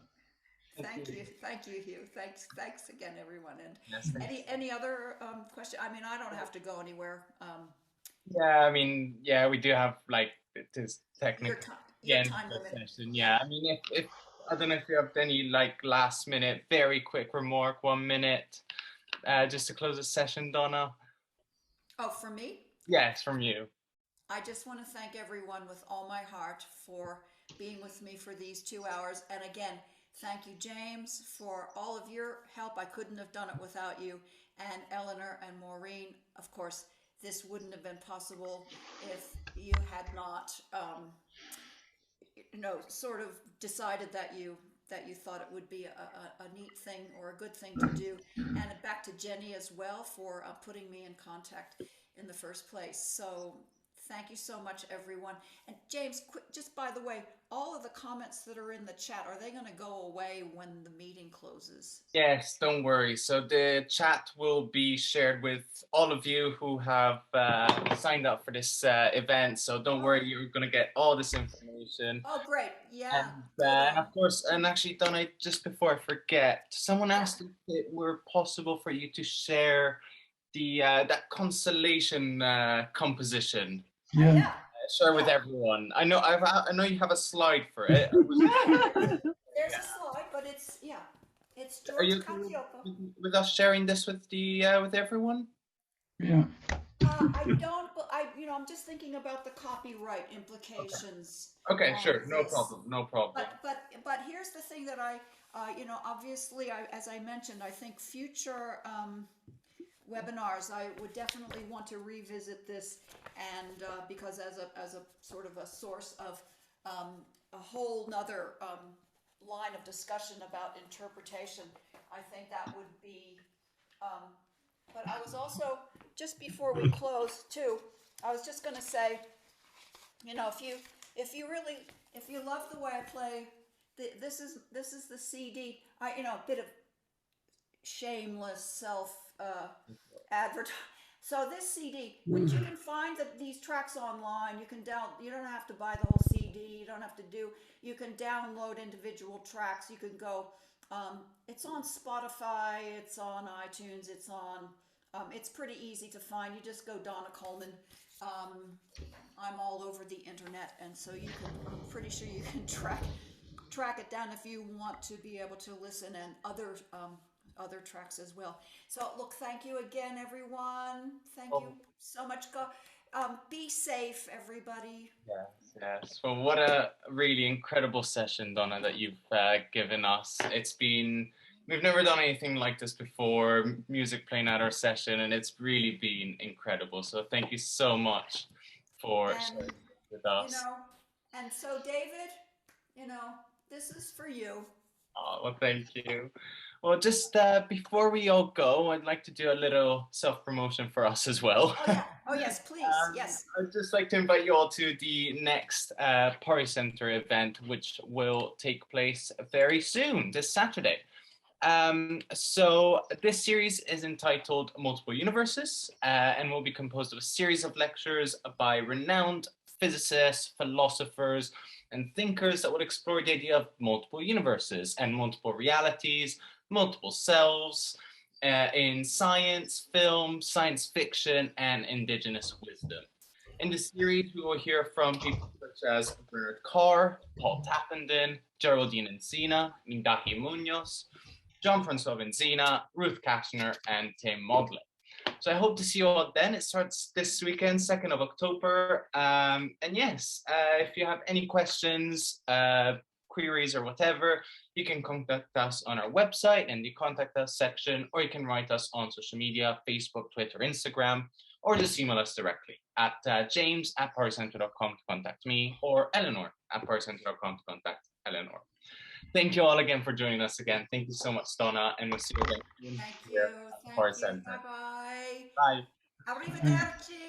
[SPEAKER 2] Thank you, Hugh. Thanks again, everyone. And
[SPEAKER 1] Yes,
[SPEAKER 2] any other question? I mean, I don't have to go anywhere.
[SPEAKER 1] yeah, I mean, yeah, we do have like this technical
[SPEAKER 2] Your time limit.
[SPEAKER 1] session. Yeah, I mean, if I don't know if you have any like last minute, very quick remark, 1 minute, just to close the session, Donna.
[SPEAKER 2] Oh, for me?
[SPEAKER 1] Yes, from you.
[SPEAKER 2] I just want to thank everyone with all my heart for being with me for these 2 hours. And again, thank you, James, for all of your help. I couldn't have done it without you. And Eleanor and Maureen, of course, this wouldn't have been possible if you had not, sort of decided that you thought it would be a neat thing or a good thing to do. And back to Jenny as well for putting me in contact in the first place. So thank you so much, everyone. And James, just by the way, all of the comments that are in the chat, are they going to go away when the meeting closes?
[SPEAKER 1] Yes, don't worry. So the chat will be shared with all of you who have signed up for this event. So don't worry, you're going to get all this information.
[SPEAKER 2] Oh, great. Yeah.
[SPEAKER 1] And of course, and actually, Donna, just before I forget, someone asked if it were possible for you to share the that constellation composition.
[SPEAKER 3] Yeah.
[SPEAKER 1] Share with everyone. I know you have a slide for it.
[SPEAKER 2] There's a slide, but it's George
[SPEAKER 1] Are you
[SPEAKER 2] Cacioppo.
[SPEAKER 1] with us sharing this with the with everyone?
[SPEAKER 3] Yeah.
[SPEAKER 2] I'm just thinking about the copyright implications.
[SPEAKER 1] Okay, sure, no problem, no problem.
[SPEAKER 2] But here's the thing that obviously, as I mentioned, I think future webinars, I would definitely want to revisit this, and because as a sort of a source of a whole nother line of discussion about interpretation, I think that would be. But I was also, just before we close too, I was just going to say, if you love the way I play, this is the CD. A bit of shameless self advertising. So this CD, which you can find these tracks online, you don't have to buy the whole CD. You can download individual tracks. You can go. It's on Spotify. It's on iTunes. It's pretty easy to find. You just go Donna Coleman. I'm all over the internet, and so I'm pretty sure you can track it down if you want to be able to listen, and other tracks as well. So look, thank you again, everyone. Thank you so much. Be safe, everybody.
[SPEAKER 1] Yes. Well, what a really incredible session, Donna, that you've given us. We've never done anything like this before, music playing at our session, and it's really been incredible. So thank you so much for sharing with us.
[SPEAKER 2] And so David, this is for you.
[SPEAKER 1] Oh, well, thank you. Well, just before we all go, I'd like to do a little self-promotion for us as well.
[SPEAKER 2] Oh, yeah. Oh, yes, please. Yes.
[SPEAKER 1] I'd just like to invite you all to the next Party Center event, which will take place very soon, this Saturday. So this series is entitled Multiple Universes and will be composed of a series of lectures by renowned physicists, philosophers, and thinkers that would explore the idea of multiple universes and multiple realities, multiple selves in science, film, science fiction, and indigenous wisdom. In the series, we will hear from people such as Bernard Carr, Paul Tappenden, Geraldine Encina, Mindaki Munoz, John-Francois Benzina, Ruth Kashner, and Tim Modlin. So I hope to see you all then. It starts this weekend, 2nd of October. And yes, if you have any questions, queries, or whatever, you can contact us on our website in the Contact Us section, or you can write us on social media, Facebook, Twitter, Instagram, or just email us directly at james@powercenter.com to contact me, or Eleanor@powercenter.com to contact Eleanor. Thank you all again for joining us again. Thank you so much, Donna, and we'll see you again.
[SPEAKER 2] Thank you. Bye-bye.
[SPEAKER 1] Bye.
[SPEAKER 2] Arrivederci.